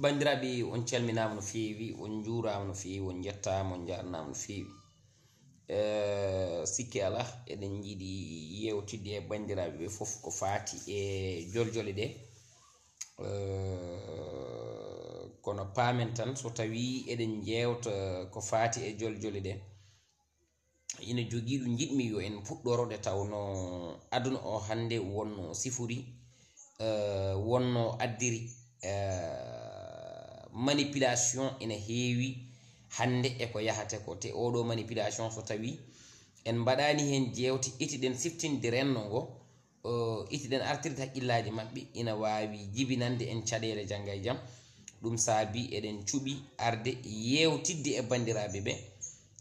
bandiraɓe on calminama no feewi on juurama no feewi on jettama on jarnama no feewi sikki ala eɗen jiiɗi yewtidde e bandiraɓe ɓe foof ko faati e joljole ɗe kono paamen tan so tawi eɗen jewta ko faati e joljole ɗe ina jogii ɗum jiɗmi yo en puɗɗorode tawno aduna o hande wonno sifori wonno addiri manipulation ina heewi hande e ko yahate ko te oɗo manipulation so tawi en mbaɗani hen jewte itiɗen siftinde renno ngo itiɗen artirde haqqillaji mabɓe ina wawi jibinande en caɗele jangga e jaam ɗum saabi eɗen cuuɓi arde yewtidde e bandiraɓe ɓe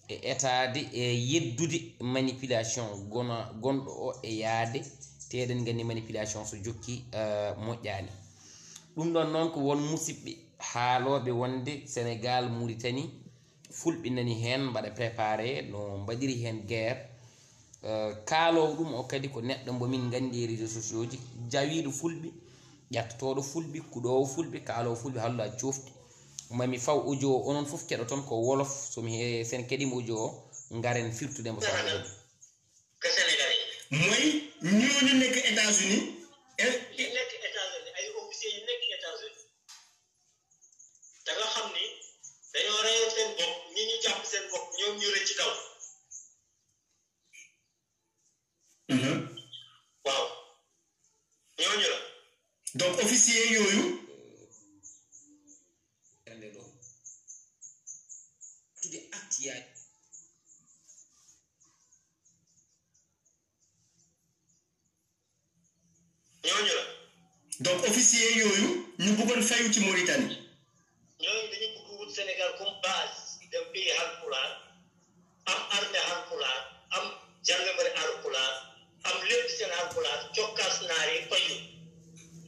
e etade e yeddude manipulation gonɗo o e yaade te eɗen gandi manipulation so jokki moƴƴani ɗum ɗon noon ko won musidɓe haaloɓe wonde Sénégal Mauritanie fulɓe nani hen mbaɗa préparé no mbaɗiri hen guerre kaalowo ɗum o kadi ko neɗɗo mbomin gandi e réseaux sociaux ji jawiɗo fulɓe ƴattotoɗo fulɓe kuɗowo fulɓe kaalowo fulɓe halluɗa cofti mami faw audio o onon foof keɗo toon ko wolof somi sen keɗima audio o garen firtude mbo faɗo que sénégalais moy ñooñu nekk États-Unis yi nekk États-Unis ay officiers yi nekk États-Unis da nga xam ni dañoo reyoon seen bopp ñi ñu jàpp seen bopp ñoom ñu rëcc ci kaw waaw ñooñu la donc officier yooyu tude actiyaji ñooñu la donc officier yooyu ñu bëggoon fayu ci Mauritanie ñooñu dañu bëgg wut Sénégal comme base de pays Haalpulaar am armée Haalpulaar am gendarmerie Haalpulaar am lépp seen Haalpulaar cokkaas naar yi fayu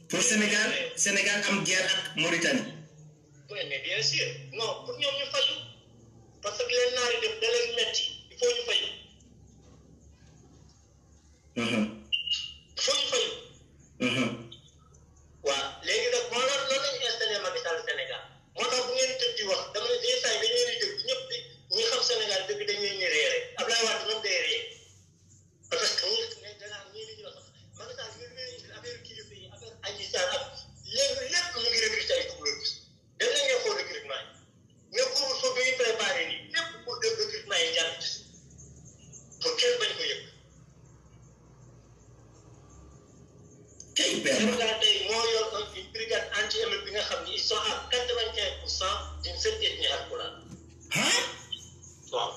pour Sénégal am guerre ak Mauritanie. Oui, mais bien sûr non pour ñoom ñu fayu parce que leen naar yi def da leen metti il faut ñu fayu il faut ñu fayu waaw léegi nag moo loolu lañu installé Macky Sall Sénégal moo tax bu ngeen tëb di wax dama ne des saa yi dañ leen di dégg ñëpp di ñi xam Sénégal dëgg dañ leen di réere Abdoulaye Wade moom day ree parce que ñi danaa ñii li ñuy wax Macky Sall ñu leen indi affaire kilifa yi affaire Adji Sarr ak léegi lépp mu ngi recruté ay tukulóor dem na ngeen xool recrutement yi mais pour soo bay préparé nii lépp pour de recrutement yi jàll ci pour kenn bañ ko yëg Sénégal tey moo yor une brigade anti-émeute bi nga xam ni ils sont à 95% d'une seule ethnie Haalpulaar. waaw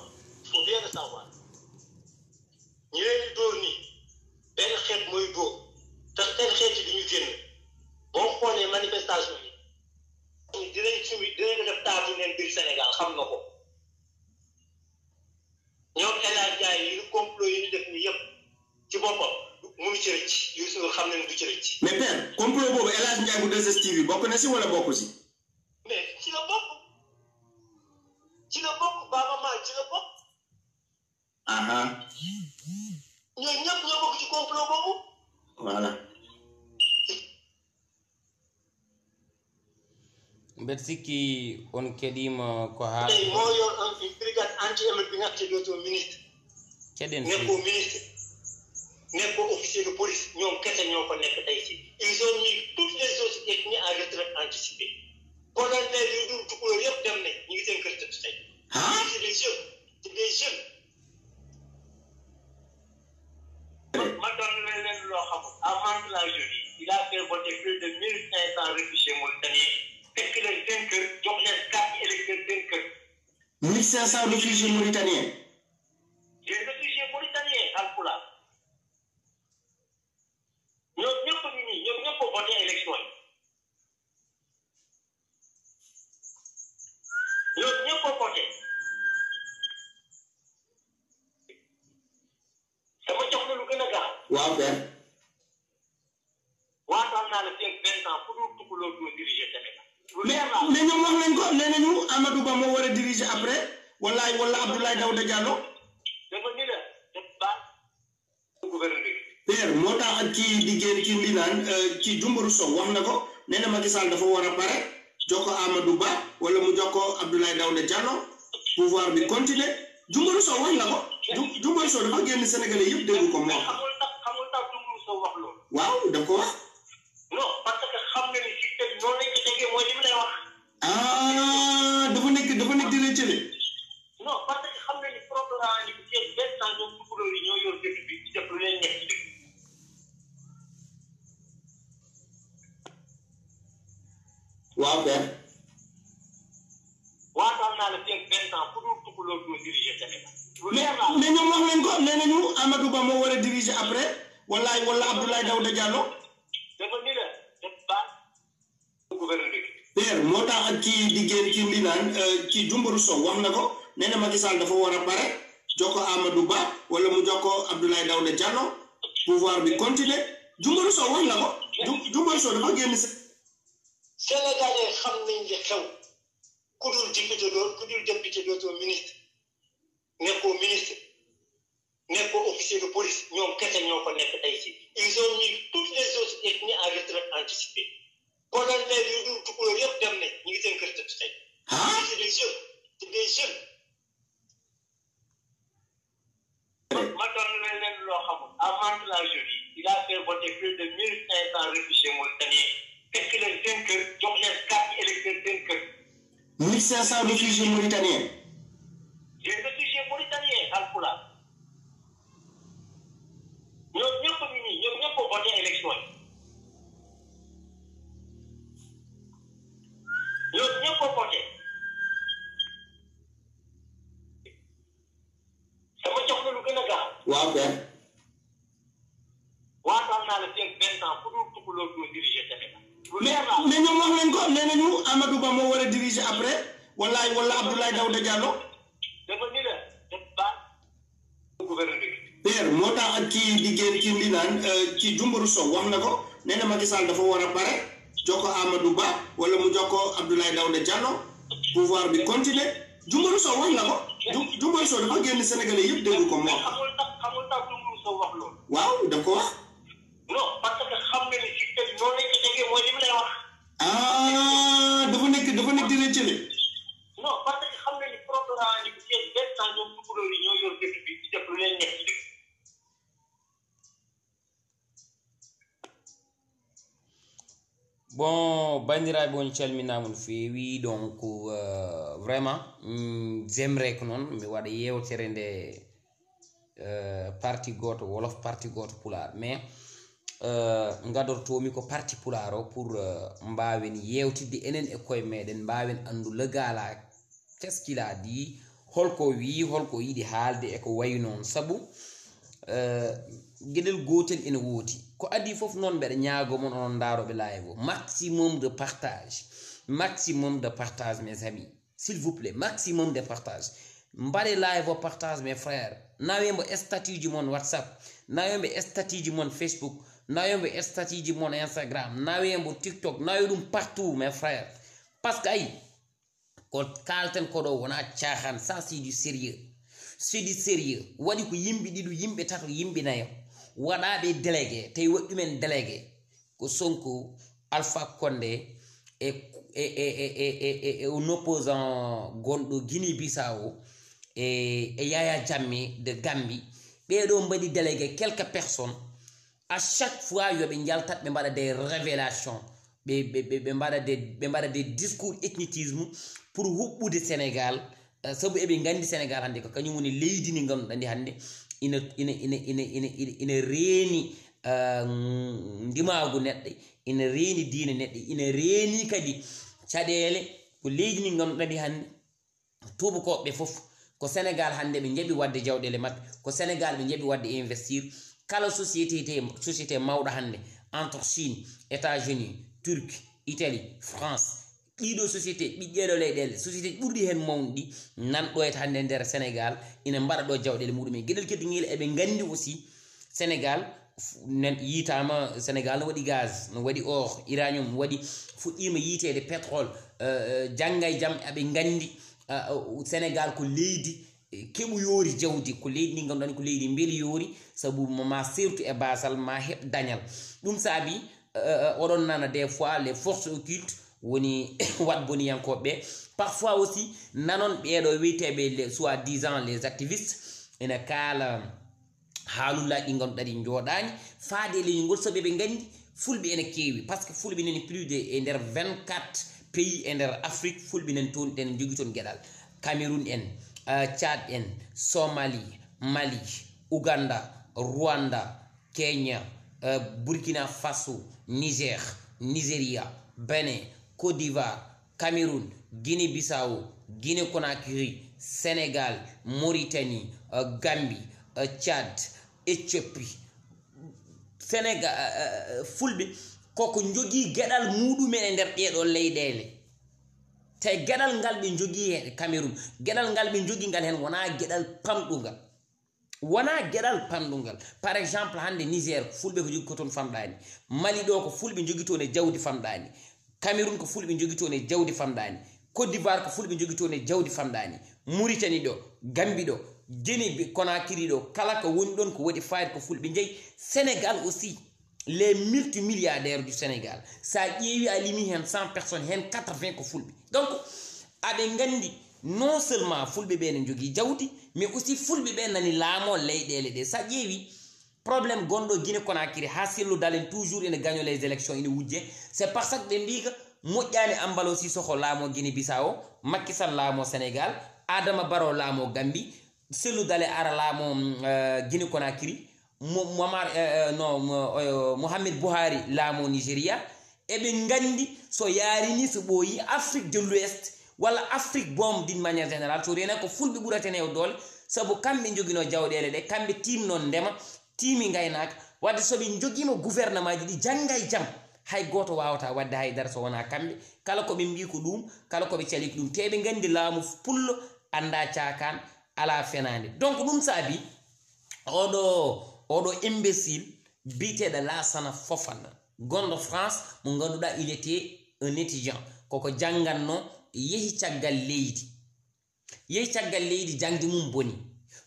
il faut bien le savoir ñu leen di dóor nii benn xeet mooy dóor te seen xeet yi du ñu génn boo xoolee manifestation yi dinañ def taatu neen biir Sénégal xam nga ko ñoom El Hadj Ndiaye yi complot yi ñu def nii yëpp ci boppam mënu ci rëcc Youssou Ndour xam ne du ci rëcc. mais père complot boobu El Hadj Ndiaye bu 2STV bokk na si wala bokk si. mais ci la bokk Baba Maal ci la bokk. ñooñu ñëpp ñoo bokk ci complot boobu. voilà. mbeɗa sikki on keɗima ko haa tey moo yor une brigade anti-émeute bi nga xam ne dootoo ministre. keɗen nekkoo ministre nekkoo officier de police ñoom kese ñoo ko nekk tey ci ils ont mis toutes les autres ethnies en retraite anticipée colonel yu dul tukulóor yëpp dem nañ ñu ngi seen kër tëdd tey. c'est des jeunes. ma doon leen loo xamul avant la jeudi il a fait voter plus de 1500 réfugiés mauritaniens fekk leen seen kër jox leen carte électeur seen kër. 1500 réfugiés mauritaniens. les réfugiés mauritaniens Haalpulaar ñoom ñëpp a ngi nii ñoom ñëpp a voté élection yi ñoom ñëpp a voté dama jox la lu gën a gaaw. waaw père. waataan naa la fii ak 20 ans pour ñu tukulóor doo diriger Sénégal. mais ñoom wax nañ ko nee nañu Amadou Ba moo war a diriger après wala Abdoulaye Daouda Diallo. dafa ni la def baax gouverneur. père moo tax ak kii di génn kii li naan ci Jumburu Sow wax na ko nee na Macky Sall dafa war a pare joko Amadou Ba wala mu joko Abdoulaye Daouda Diallo pouvoir bi continuer Jumburu Sow wax na ko Jumburu Sow dafa génn Sénégalais yëpp dégg ko moom xamul tax Jumburu Sow wax loolu waaw da ko wax non parce que xam na ni système noonu lañ ko tegee mooy li mu lay wax dafa nekk di rëccale non parce que xam na ni programme yi ci benn temps ñoom tukulóor yi ñoo yor dëkk bi ci def lu leen nekk ci dëkk waaw père waatal naa la fii benn temps pour dul tukulóor doo diriger Sénégal mais ñoom wax nañ ko nee nañu Amadou Ba moo war a diriger après wala Abdoulaye Daouda Diallo dafa ni la def baax gouverneur père moo tax ak kii di génn kii mbi naan kii Jumburu Sow wax na ko nee na Macky Sall dafa war a pare jox ko Amadou Ba wala mu jox ko Abdoulaye Daouda Diallo pouvoir bi continuer Jumburu Sow wax na ko Jumburu Sow dafa génn Sénégalais xam nañ li xew ku dul député dootoo ministre nekkoo officier de police ñoom kese ñoo ko nekk tey si ils ont mis toutes les autres ethnies en retraite anticipée colonel yu dul tukulóor yëpp dem ne ñu ngi seen kër tëdd tey c'est des jeunes ma doon leen loo xamul à Mantes-la Jolie il a fait voter plus de 1500 réfugiés mauritaniens fekk leen seen kër jox leen carte électeur seen kër 1500 réfugiés mauritaniens les réfugiés mauritaniens alpulaar ñoom ñëpp a ngi nii ñoom ñëpp a voté élection yi ñoom ñëpp a voté dama jox la lu gën a gaaw. waaw père. waatal naa la fii benn temps pour dul tukulóor doo diriger Sénégal. mais ñoom wax nañ ko nee nañu Amadou Ba moo war a diriger après wala Abdoulaye Daouda Diallo. dafa ni la def baax gouverneur père moo tax ak kii di génn kii mbi naan kii Jumburu Sow wax na ko nee na Macky Sall dafa war a pare jox ko Amadou Ba wala mu jox ko Abdoulaye Daouda Diallo pouvoir bi continuer Jumburu Sow wax na ko Jumburu Sow dafa génn Sénégalais yëpp dégg ko moom xamul tax Jumburu Sow wax loolu waaw da ko wax non parce que xam na ni système noonu lañ ko tegee mooy li mu lay wax dafa nekk di rëccale non parce que xam na ni programme yi ci benn temps ñoom tukulóor yi ñoo yor dëkk bi ci def lu leen nekk ci dëkk bon bandiraɓe on calminamon feewi donc vraiment j'aimerais que noon mi waɗa yewtere nde parti goto wolof parti goto pulaar mais gadortomi ko parti pulaar o pour mbawen yewtidde enen e koye meɗen mbawen andu legala qu'est ce qu'il a dit holko wi holko yiɗi haalde eko wayi noon saabu gueɗel gotel ene wooti ko adi foof noon mbeɗa ñaago mon onon daaroɓe live o maximum de partage mes amis s'il vous plaît maximum de partage mbaɗe live o partage mes frères nawembo statut ji mon whatsapp nawembo statut ji mon facebook nawembo statut ji mon instagram nawembo tiktok nawe ɗum partout mes frères par ce que ayi ko kalten koɗo wona caahan ça c'est du sérieux waɗi ko yimɓe ɗiɗo yimɓe tato yimɓe nayo waɗaɓe délégué tawi waɗɗumen délégué ko Sonko Alpha Condé e un opposant gonɗo Guinée Bissau e Yaya Jammeh de Gambie ɓeɗo mbaɗi délégué quelques personnes à chaque fois yoɓe jaltat ɓe mbaɗa des révélations ɓe mbaɗa des discours ethnicisme pour huɓɓude Sénégal sabu eɓe gandi Sénégal hannde ko kañum woni leydi ndi ganduɗa ndi hannde ina reeni ndimagu neɗɗo ina reeni diine neɗɗo ina reeni kadi caɗele ko leydi ndi ganduɗa ndi hannde tubakoɓe fof ko Sénégal hannde ɓe jaɓi wadde jawɗele mabɓe ko Sénégal ɓe jaɓi wadde investir kala société mawɗo hannde entre Chine États-Unis Turquie Italie France ɗiɗo société ɓiƴƴeɗo leyɗele société ɓurɗi hen mawɗi nanɗo e hannde nder Sénégal ina mbaɗa ɗo jawɗele muɗumen gueɗel keddiguel eɓe gandi aussi Sénégal yitama Sénégal no waɗi gaz no waɗi or uranium waɗi fuɗɗima yitede pétrole jangga e jaam eɓe gandi Sénégal ko leydi keɓu yoori jawdi ko leydi ndi ganduɗani ko leydi beeli yoori saabu ma sertu e basal ma heɓ dañal ɗum saabi oɗon nana des fois les forces occultes woni wat boniyankoɓe parfois aussi nanon ɓeɗo wiyeteɓe soi-disant les activistes ene kala haalullaji ɗi ganduɗa ɗi jooɗani faade leñol ngol so ɓeɓe gandi fulɓe ene keewi par ce que fulɓe nani plus de e nder 24 pays e nder Afrique fulɓe nan toon ɗen jogui toon gueɗal Cameroun en Tchad en Somalie Mali Ouganda Rwanda Kenya Burkina Faso Niger Nigeria Benin Côte d'Ivoire Cameroun Guinée-Bissau Guinée Conakry Sénégal Mauritanie Gambie Tchad Éthiopie Sénégal fulɓe koko jogui gueɗal muɗumen e nder ɗeɗo leyɗele te gueɗal ngal ɓe jogui hen Cameroun gueɗal ngal ɓe jogui ngal hen wona gueɗal pamɗugal wona gueɗal pamɗugal par exemple hande Niger fulɓe ko jogui ko toon famɗani Mali ɗo ko fulɓe jogui toon e jawdi famɗani Cameroun ko fulɓe jogui toon e jawdi famɗani Côte d'Ivoire ko fulɓe jogui toon e jawdi famɗani Mauritanie ɗo Gambie ɗo Guinée Conakry ɗo kala ko woni ɗon ko waɗi fayde ko fulɓe jeeyi Sénégal aussi les multimilliardaires du Sénégal sa ƴeewi a limi hen 100 personnes hen 80 ko fulɓe donc aɓe gandi non seulement fulɓe ɓe ne jogui jawdi mais aussi fulɓe ɓe nani laamo leyɗele ɗe sa ƴeewi probléme gonɗo Guinée Conakry ha selludalen toujours ene gagne les élections ene wujje c'est parce que ɓe mbiga moƴƴani Ambalo Sissoko laamo Guinée Bissau Macky Sall laamo Sénégal Adama Barrow laamo Gambie selludale ara laamo Guinée Conakry Mohamed Buhari laamo Nigeria eɓe gandi so yarini so ɓooyi Afrique de l'Ouest walla Afrique bom d'une manière générale so rena ko fulɓe ɓuratene o doole saabu kamɓe joguino jawɗele ɗe kamɓe timno ndema timi gaynaka wadde soɓe joguima gouvernement ji ɗi jangga e jaam hay goto wawata wadde haydara so wona kamɓe kala koɓe mbi ko ɗum kala koɓe cali ko ɗum teɓe gandi laamu pullo anda cakan ala fenade donc ɗum saabi oɗo imbécile biteɗo Lassana Fofana gonɗo France mo ganduɗa il était un étudiant koko jangganno yehi caggal leydi jangdi mum boni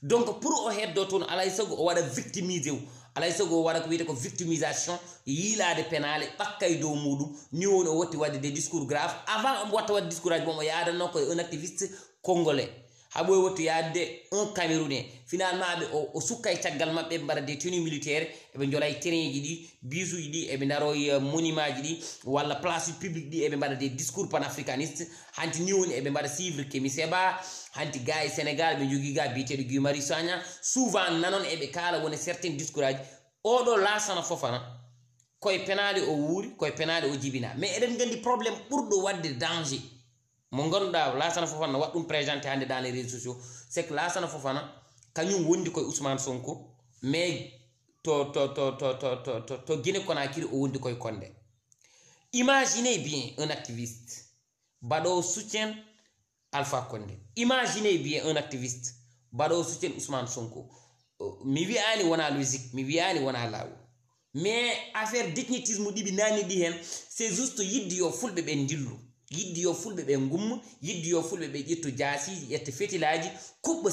donc pour o heddo toon alay sago o waɗa victimisé wu alay sago o waɗa ko wiyete ko victimisation yiilade penale ɓakkay dow muɗum ni woni o watti wadde des discours grave avant omo watta wadde discours aji bomo yadanno koye un activiste congolais ha ɓoy wattu yadde un Camerounais finalement ɓe o sukka e caggal mabɓe ɓe mbaɗa des tenues militaires eɓe jola e train ji ɗi bisuji ɗi eɓe daro e monument ji ɗi walla place publique ɗi eɓe mbaɗa des discours panafricaniste hanti ni woni eɓe mbaɗa suivre Kémi Séba hanti ga e Sénégal ɓe jogui ga biteɗo Guy Marius Sagna souvent nanon eɓe kala woni certains discours aji oɗo Lassana Fofana koye penade o wuuri koye penade o jibina mais eɗen gandi probléme ɓurɗo wadde danger mo ganduɗa Lassana Fofana waɗ ɗum présenté hande dans les réseaux sociaux c'est que Lassana Fofana kañum wondi koye Ousmane Sonko mais to Guinée Conakry o wondi koye Condé. Imaginez bien un activiste baɗo soutien Alpha Condé, imaginez bien un activiste baɗo soutien Ousmane Sonko. Mi wi'ani wona logique, mi wi'ani wona lawol, mais affaire dignitisme ɗiɓi nani ɗi hen c'est juste yidde yo fulɓe ɓe dillu, yidde yo fulɓe ɓe gumma, yidde yo fulɓe ɓe ƴettu jaasiji ƴetta fetilaji kuɓɓa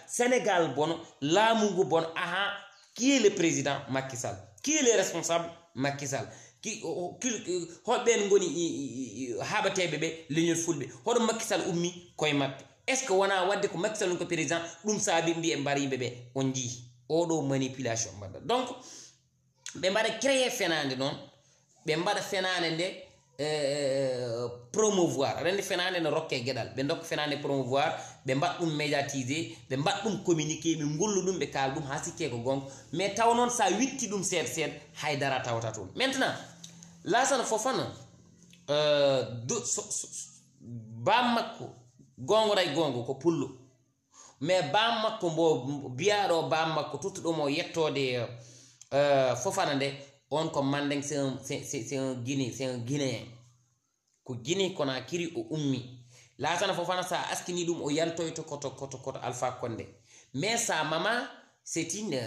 Sénégal bono laamu ngu bono. Aha, qui est le président? Macky Sall. Qui est le responsable? Macky Sall. Hoɓɓen goni haɓateɓe ɓe leñol fulɓe, hoɗo Macky Sall ummi koye maɓɓe. Est ce que wona wadde ko Macky Sall ko président ɗum saabi mbi e mbar yimɓe ɓe on jii oɗo manipulation mbaɗa. Donc ɓe mbaɗa créé fenade noon, ɓe mbaɗa fenade nde promouvoir, rende fenade ne rokke gueɗal, ɓe dokka fenade promouvoir, ɓe mbaɗa ɗum médiatiser, ɓe mbaɗa ɗum communiqué, ɓe gollu ɗum, ɓe kaala ɗum ha sikke ko gonga, mais taw noon sa witti ɗum seeɗa seeɗa haydara tawata toon. Maintenant Lassana Fofana bam makko gongoray gongo ko pullo, mais bam makko mbo biyaɗo bam makko tuttuɗomo yettode Fofana nde on ko Mandeng, c'est un Guinéen ko Guinée Conakry o ummi. Lassana Fofana sa askini ɗum o yaltoyto koto Alpha Condé, mais sa maman c'est une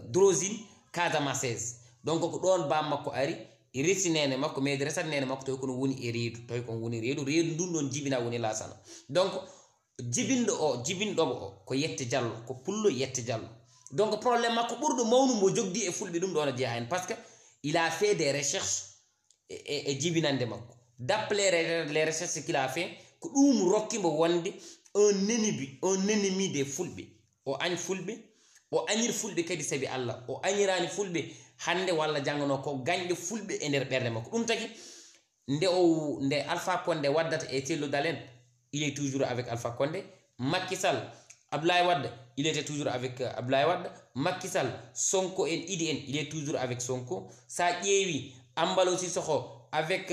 drosine casamassaise. Donc ko ɗon bam makko ari resi nene makko, mais resat nene makko tawi kono woni e reedu, tawi kon woni reedu ndun ɗon jibina woni Lassana. Donc jibinɗoɓo o ko Yette Diallo, ko pullo Yette Diallo. Donc problème makko ɓurɗo mawnu mo jogdi e fulɓe ɗum ɗon jeeya hen, parce que il a fait des recherches e jibinande makko. D'après les recherches qu'il a fait ko ɗum rokkimo wonde un ennemi des fulɓe. O añ fulɓe, o añir fulɓe kadi sabi Allah, o añirani fulɓe hande walla jangano ko gañɗe fulɓe e nder ɓerde makko. Ɗum tagi nde Alpha Condé waddata e telludal en, il est toujours avec Alpha Condé. Macky Sall, Abdoulaye Wade, il était toujours avec Abdoulaye Wade. Macky Sall, Sonko en Idi en, il est toujours avec Sonko. Sa ƴeewi Embalo Sissoko avec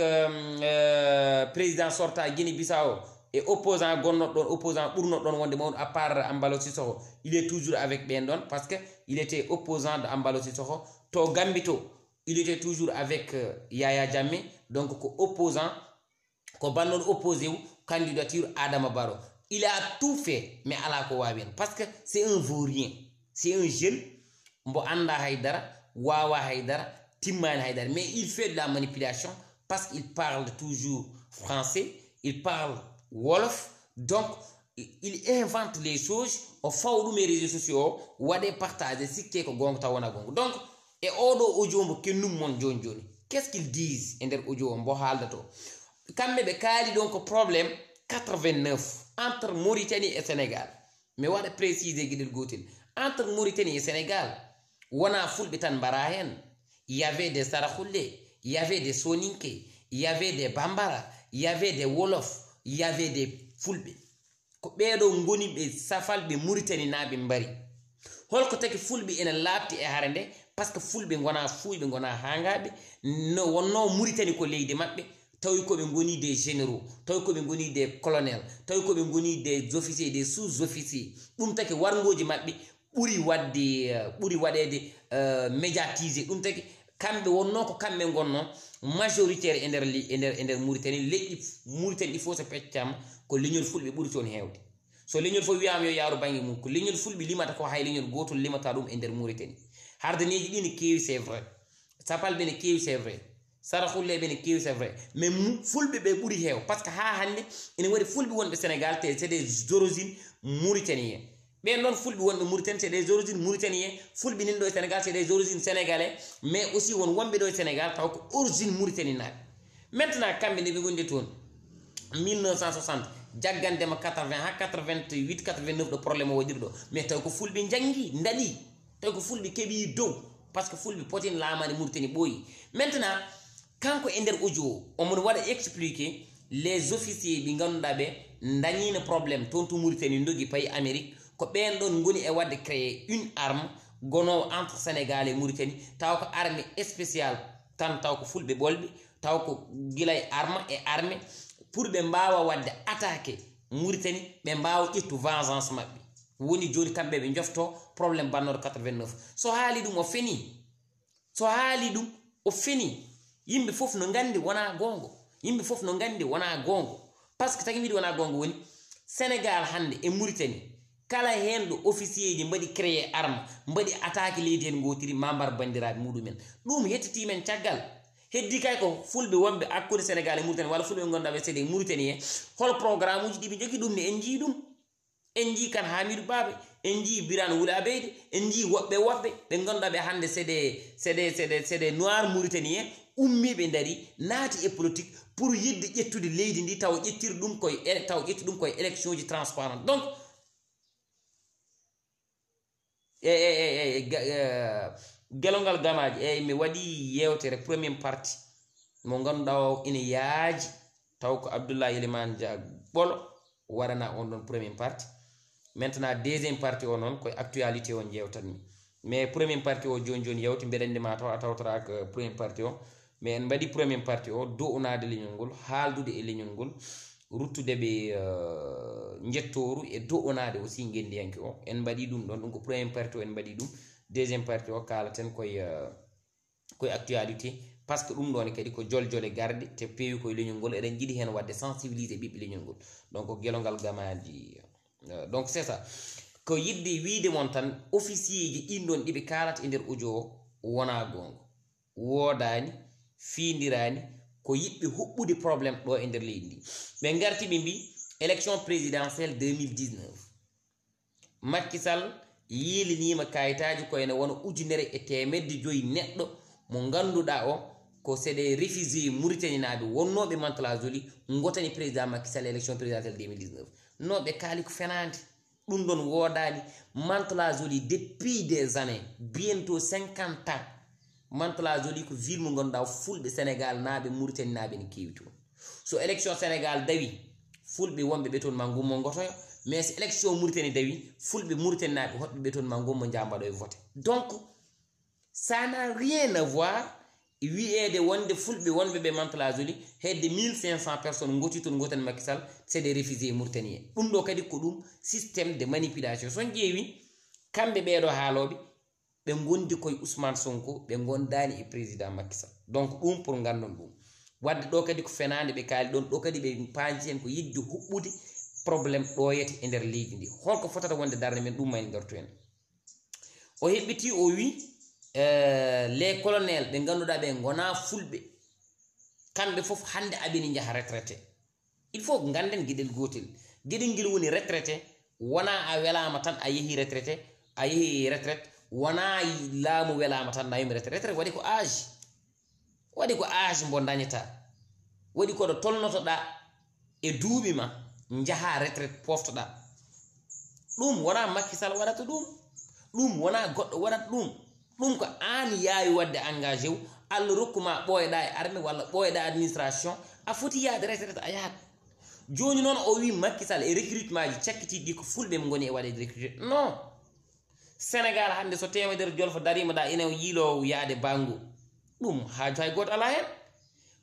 président sorta Guinée-Bissau et opposant gonnoɗo ɗon, opposant ɓurnoɗo ɗon wonde mawɗo à part Embalo Sissoko, il est toujours avec ɓen ɗon parce que il était opposant de Embalo Sissoko. To Gambito, il était toujours avec Yaya Jammeh, donc ko opposant, ko bannoɗo opposé wu candidature Adama Barrow. Il a tout fait, mais ala ko wawi hen parce que c'est un vaurien, c'est un jeune mbo anda haydara, wawa haydara, timmani haydara, mais il fait de la manipulation parce qu'il parle toujours français, il parle wolof, donc il invente les choses au fawɗum les réseaux sociaux waɗe partager sikke ko gonga taw wona gonga. Donc e oɗo audio mbo kennum mon joni joni, qu'est-ce qu'ils disent e nder audio mbo haalda to? Kamɓe ɓe kaali ɗon ko problème 89 entre Mauritanie et Sénégal. Mais waɗa préciser gueɗel gotel, entre Mauritanie et Sénégal wona fulɓe tan mbara hen. Il y avait des Sarakhoullé, il y avait des Soninké, il y avait des Bambara, il y avait des Wolof, il y avait des fulɓe. Ko ɓeɗo ngoni ɓe safalɓe Mauritanie naɓe mbari. Holko taki fulɓe ene labti e hare nde parce que fulɓe gona fuyɓe gona hangaɓe, no wonno Mauritanie ko leydi maɓɓe, tawi koɓe goni des généraux, tawi koɓe goni des colonels, tawi koɓe goni des officiers, des sous-officiers. Ɗum taki wargoji maɓɓe ɓuri waɗede médiatisé. Ɗum taki kamɓe wonno ko kamɓe gonno majoritaire e nder Mauritanie. Leƴƴi Mauritanie ɗi fof so peccama ko leñol fulɓe ɓuri toon hewde. So leñol fof wiyama yo yaaru banggue mum, ko leñol fulɓe limata ko hay leñol gotol limata ɗum e nder Mauritanie. Hardaneji ɗi ne kewi c'est vrai, sapalɓe ne kewi c'est vrai, Sarakhoullé ne kewi c'est vrai, mais fulɓe ɓe ɓuri heew parce que ha hande ene waɗi fulɓe wonɓe Sénégal te c'est des origines mauritaniens. ɓen ɗon fulɓe wonɓe Mauritanie c'est des origines mauritaniens, fulɓe nin ɗo e Sénégal c'est des origines sénégalais, mais aussi won wonɓe ɗo e Sénégal taw ko origine Mauritanie naɓe. Maintenant kamɓe nde ɓe gondi toon 1960 jaggandema 80 ha 88 89 ɗo probléme o waɗiri ɗo, mais taw ko fulɓe janggi ndaɗi, taw ko fulɓe keeɓi dow parce que fulɓe potini laamade Mauritanie ɓooyi. Maintenant kanko e nder audio omon waɗa expliquer les officiers ɓe ganduɗa ɓe dañino probléme toon to Mauritanie dogi payi Amérique, ko ɓen ɗon goni e wadde créer une arme gonowo entre Sénégal et Mauritanie, taw ko armée spéciale tan, taw ko fulɓe ɓolɓe, taw ko guilay armée pour ɓe mbawa wadde attaqué Mauritanie, ɓe mbawa ƴettu vengeance maɓɓe. Woni joni kamɓe ɓe jofto probléme bannoɗo 89. So haali ɗum o feni, so haali ɗum o feni, yimɓe fof no gandi wona gongo, yimɓe fof no gandi wona gongo. Par ce que tagi mbiɗi wona gongo woni Sénégal hande e Mauritanie kala hen ɗo officier ji mbaɗi créé arme, mbaɗi attaque leydi hen gotiri mambar bandiraɓe muɗumen. Ɗum hettitimen caggal. Heddi kay ko fulɓe wonɓe hakkude Sénégal e Mauritanie walla fulɓe gonda ɓe seede Mauritanie hol programme uji ɗi ɓe jogui ɗum ne en jii ɗum. En jii kan Hamidou Babé, en jii Birane Wula Abeyde, en jii woɓɓe ɓe ganduɗa ɓe hande c'est des noirs mauritaniens ummiɓe dari naati e politique pour yidde ƴettude leydi ndi taw ƴettiri ɗum koye élection ji transparent. Donc gelongal gamaji eyyi mi waɗi yewtere premier partie mo ganduɗa o ina yaaji taw ko Abdoulaye Elimane Dia ɓolo waɗana on ɗon premier partie. Maintenant deuxième partie o noon koye actualité o jewtanmi, mais premier partie o joni joni yewti mbeɗa andi ma taw a tawtara ko premier partie o, mais en mbaɗi premier partie o do'unade leñol ngol, haaldude e leñol ngol, ruttude ɓe jettoru e do'unade aussi gendiyanke o. En mbaɗi ɗum ɗon, ɗum ko premier partie o en mbaɗi ɗum. Deuxième partie o kalaten koye actualité par ce que ɗum ɗon kadi ko joljole garde te peewi koye leñol ngol, eɗen jiiɗi hen wadde sensibiliser ɓiɓɓe leñol ngol. Donc gelongal gamaji donc c'est ça ko yidde wiide mon tan officier ji ɗin ɗon ɗiɓe kalata e nder audio o wona gongo, woodani, fiindirani, ko yiɓɓe huɓɓude probléme ɗo e nder leydi ndi. ɓe garti ɓe mbi élection présidentielle 2019 Macky Sall yiilinima kayitaji koyene wona 1,5 neɗɗo mo ganduɗa o ko c'est des réfugiés Mauritanie naɓe wonnoɓe Mantes-la Jolie gotani président Macky Sall élection présidentielle 2019 non ɓe kaali ko fenade ɗum ɗon woodani Mantes-la Jolie depuis des années bientôt 50 ans Mantes-la Jolie ko ville mo gonda fulɓe Sénégal naɓe Mauritanie naɓe ne kewi toon so élection Sénégal dawi fulɓe wonɓe ɓe toon ma gummo gotoyo mais so élection Mauritanie dawi fulɓe Mauritanie naɓe hoɓɓe ɓe toon ma gummo jambaɗo e voté donc ça n'a rien à voir wi'ede wonde fulɓe wonɓe ɓe Mantes-la Jolie hedde 1500 personnes goti toon gotani Macky Sall c'est des réfugiés mauritaniens ɗum ɗo kadi ko ɗum systéme de manipulation son ƴeewi kamɓe ɓeɗo haaloɓe ɓe gondi koye Ousmane Sonko ɓe gondani e président Macky Sall donc ɗum pour gandon ɗum wadde ɗo kadi ko fenade ɓe kaali ɗon ɗo kadi ɓe paji hen ko yidde huɓɓude probléme ɗoyete e nder leydi ndi holko fotata wonde darde men ɗum mayni gartu hen o heɓɓiti o wi les colonels ɓe ganduɗa ɓe gona fulɓe kamɓe foof hande abini jaaha retraité il faut ganden gueɗel gotel gueɗel guel woni retraité wona a welama tan a yeehi retraité a yeehi retraite wona laamu welama tan na yimi retraite waɗi ko âge mbo dañata waɗi koɗo tolnotoɗa e duuɓi ma jaaha retraite poftoɗa ɗum wona Macky Sall waɗata ɗum wona goɗɗo waɗata ɗum ko an yaawi wadde engagé wu Allah rokkuma ɓooyɗa e armée walla ɓooyɗa administration a foti yaade retraite a yahat joni noon o wi Macky Sall e recrutement ji cakkitiɗi ɗi ko fulɓe mo goni e waɗede recruté non Sénégal hande so temedere jolfo darima ɗa ina yiilo yaade bango ɗum haaju hay goto ala hen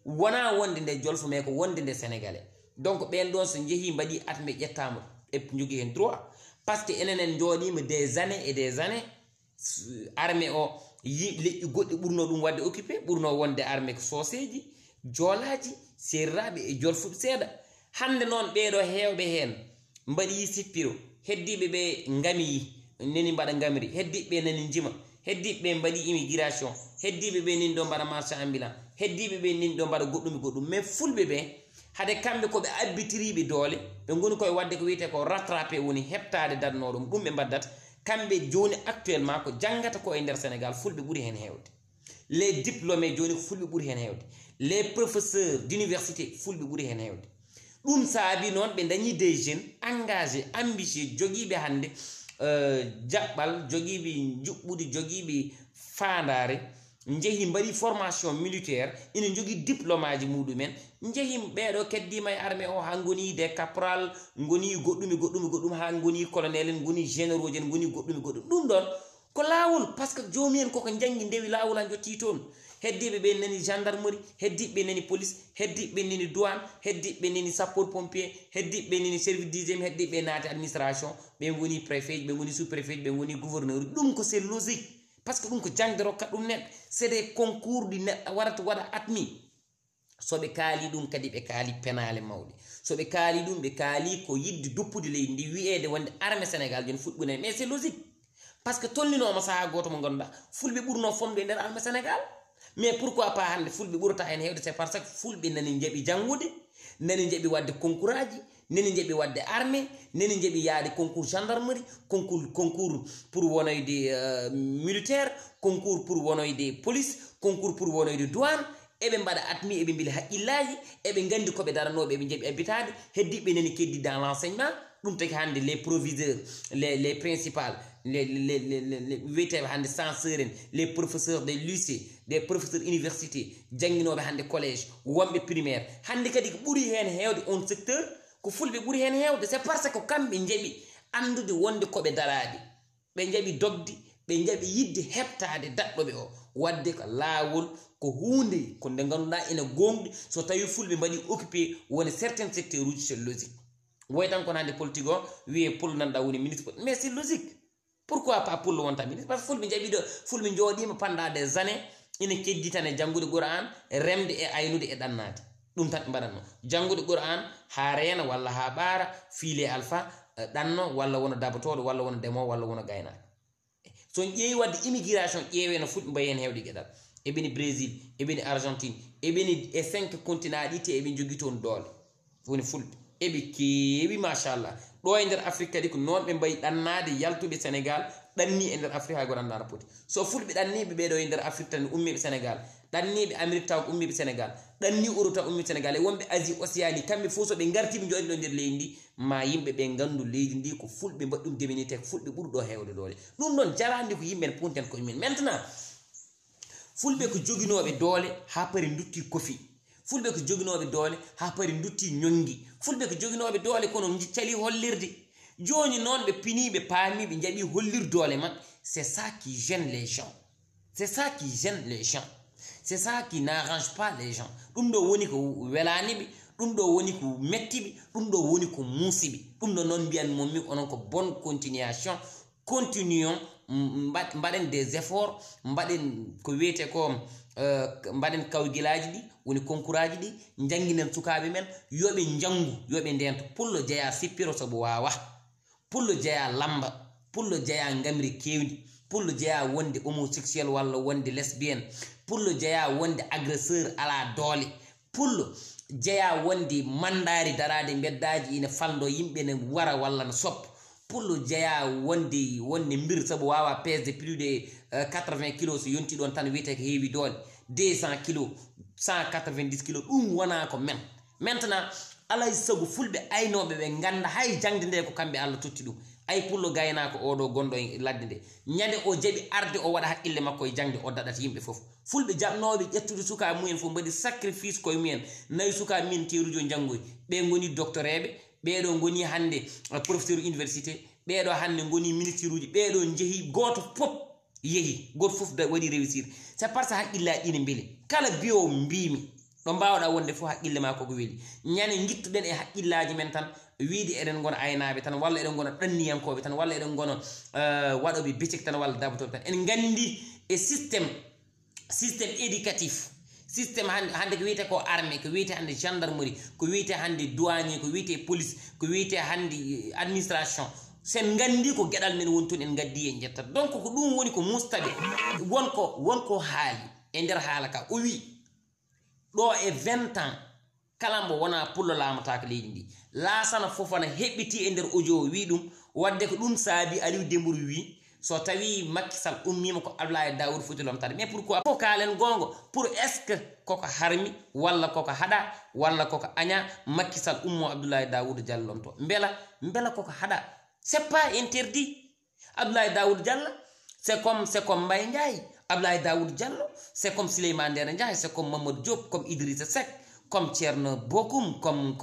wona wonde nde jolfo mais ko wonde nde sénégalais donc ɓen ɗon so jeehi mbaɗi atme ƴettama e jogui hen droit par ce que enenen jooɗima des années et des années armée o leƴƴi goɗɗi ɓurno ɗum wadde occupé ɓurno wonde armée ko soseji joolaji serraɓe e jolfuɓe seeɗa hande noon ɓeɗo hewɓe hen mbaɗi sippiro heddiɓe ɓe ngamiyi neni mbaɗa ngamri heddiɓe nani jima heddiɓe mbaɗi immigration heddiɓe ɓe nini ɗo mbaɗa marché ambulant heddiɓe ɓe nini ɗo mbaɗa goɗɗum mais fulɓe ɓe hade kamɓe koɓe abbitiriɓe doole ɓe goni koye wadde ko wiyete ko rattrapé woni heɓtade dadnoɗum ɗum ɓe mbaddata kamɓe joni actuellement ko jangata ko e nder Sénégal fulɓe ɓuuri hen hewde les diplômés joni ko fulɓe ɓuuri hen hewde les professeurs d'université fulɓe ɓuuri hen hewde ɗum saabi noon ɓe dañi des jeunes engagés ambitieux joguiɓe hande jaɓɓal joguiɓe juɓɓude joguiɓe fandare jeehi mbaɗi formation militaire ina jogui diplôme aji muɗumen jeehi ɓeɗo keddima e armée o ha goni des caporal goni goɗɗum ha goni colonel en goni généraux en goni goɗɗum ɗum ɗon ko lawol par ce que joomi en koko janggi ndewi lawol han jotti toon heddiɓe ɓe nani gendarmerie heddiɓe nani police heddiɓe nani douane heddiɓe nani sapeur pompier heddiɓe nani service d'hygiène heddiɓe naati administration ɓe goni préfet ɓe goni sous préfet ɓe goni gouverneur ɗum ko c'est logique par ce que ɗum ko jangde rokkat ɗum neɗɗo c'est des concours ɗi neɗɗo warata waɗa admis soɓe kaali ɗum kadi ɓe kaali penale mawɗe soɓe kaali ɗum ɓe kaali ko yidde doppude leydi ndi wiyede wonde armée Sénégal joni fuɗɗune mais c'est logique par ce que tolninoma saaha goto mo ganduɗa fulɓe ɓurno fonde e nder armée Sénégal mais pourquoi pas hande fulɓe ɓurata hen hewde c'est parce que fulɓe nani jaaɓi janggude nani jaaɓi wadde concours aji nani jaaɓi wadde armée nani jaaɓi yaade concours gendarmerie concours pour wonoyde militaire concours pour wonoyde police concours pour wonoyde douane eɓe mbaɗa admis eɓe mbili haqqillaji eɓe gandi koɓe daranoɓe eɓe jaaɓi habitade heddiɓe nani keddi dans l'enseignement ɗum tagi hande les proviseurs les principales les wiyeteɓe hande censeur en les professeurs des lycées des professeurs université jangguinoɓe hande collège wonɓe primaire hande kadi ko ɓuuri hen hewde on secteur ko fulɓe ɓuuri hen hewde c'est parce que kamɓe jaaɓi andude wonde koɓe daraɗe ɓe jaaɓi dogde ɓe jaaɓi yidde heɓtade daɗɗoɓe o wadde ko laawol ko hunde ko nde ganduɗa ina gonɗi so tawi fulɓe mbaɗi occupé woni certain secteur uji c'est logique woy tan kono hande politique o wiye pullo nanɗa woni ministre mais c'est logique pourquoi pas pullo wonta ministre par ce que fulɓe jaaɓi ɗo fulɓe jooɗima pendant des années ina keddi tan e janggude Qur'an remde e aynude e ɗannade ɗum tan ɓe mbaɗatno janggude Qur'an ha reena walla ha ɓaara fiile alpha ɗanno walla wono dabotoɗo walla wono ndemowo walla wono gaynako so ƴeewi wadde immigration ƴeewe no fulɓe mbayi hen hewde gueɗal eɓeni Brésil eɓeni Argentine eɓeni e 5 continent ɗi te eɓe jogui toon doole woni fulɓe eɓe keewi machallah ɗo e nder Afrique kadi ko noon ɓe mbayi ɗannade yaltuɓe Sénégal ɗanni e nder afrique hay goɗan dana poti so fulɓe ɗanniɓe ɓeɗo e nder afrique tan ummiɓe sénégal ɗanniɓe amérique taw ummiɓe sénégal ɗanni europe taw ummiɓe sénégal e wonɓe asie océanie kamɓe fof so ɓe gartiɓe jooɗi ɗo nder leydi ndi ma yimɓe ɓe gandu leydi ndi ko fulɓe mbaɗɗum déminité ko fulɓe ɓurɗo hewde doole ɗum noon jarandi ko yimɓe ne punten koye min maintenant fulɓe ko joguinoɓe doole ha pari dutti kofi fulɓe ko joguinoɓe doole ha pari dutti ñongi fulɓe ko joguinoɓe doole kono cali hollirde joni noon ɓe piniɓe paami ɓe jaɓi hollir doole man c'est ça qui gêne les gens c'est ça qui gêne les gens c'est ça qui n'arrange pas les gens ɗum ɗo woni ko welaniɓe ɗum ɗo woni ko mettiɓe ɗum ɗo woni ko muusiɓe ɗum ɗo noon mbiyan mommi onon ko bonne continuation continuons mbaɗen des efforts mbaɗen ko wiyete ko mbaɗen kawgilaji ɗi woni concours aji ɗi jangguinen sukaɓe men yoɓe jangu yoɓe ndento pullo jeeya sippiro sobo wawa pullo jeeya lamba pullo jeeya gamri kewdi pullo jeeya wonde homosexuel walla wonde lesbienne pullo jeeya wonde agresseur ala doole pullo jeeya wonde mandari darade beddaji ina faldo yimɓe ne wara walla no soppa pullo jeeya wonde mbir sabu wawa pesde plus de 80 kilos so yonti ɗon tan wiyete ko heewi doole 200 kilos 190 kilos ɗum wona ko men maintenant alay sago fulɓe aynoɓe ɓe ganda hay jangde nde ko kamɓe Allah totti ɗum ay pullo gaynako oɗo gonɗo e ladde nde ñande o jaɓi arde o waɗa haqqille makko e jangde o daɗata yimɓe foof fulɓe jaɓnoɓe ƴettude suka mumen fof mbaɗi sacrifice koye mumen nayi suka min terujo janggoy ɓe goni docteur eɓe ɓeɗo goni hande professeur université ɓeɗo hande goni ministre uji ɓeɗo jeehi goto fof yeehi goto fof waɗi réussir c'est parce que haqqillaji ɗine beeli kala biyo mbimi ɗo mbawɗa wonde fof haqqille ma koko weeli ñande guittuɗen e haqqillaji men tan wiide eɗen gona aynaɓe tan walla eɗen gona ɗanniyankoɓe tan walla eɗen gona waɗoɓe becek tan walla dabotoɓe tan en gandi e systéme éducatif systéme hande ko wiyete ko armée ko wiyete hande gendarmerie ko wiyete hande douanier ko wiyete police ko wiyete hande administration sen gandi ko gueɗal men woni toon en gaddi e jettat donc ko ɗum woni ko mustaɓe wonko haali e nder haala ka o wi ɗo e 20 ans kala mbo wona pullo laamatako leydi ndi laasana fofana heɓɓiti e nder audio wi ɗum wadde ko ɗum saabi Aliou Dembourou wi so tawi Macky Sall ummima ko Abdoulaye Daouda foti lomtade mais pourquoi ko kalen gongo pour est ce que koko harmi walla koko haɗa walla koko aña Macky Sall ummo Abdoulaye Daouda Diallo lomto mbela koko haɗa c'est pas interdit Abdoulaye Daouda Diallo c'est comme Mbaye Ndiaye Abdoulaye Daouda Diallo c'est comme Souleymane Ndéné Ndiaye c'est comme Mamadou Diop comme Idrissa Seck comme Thierno Bocoum comme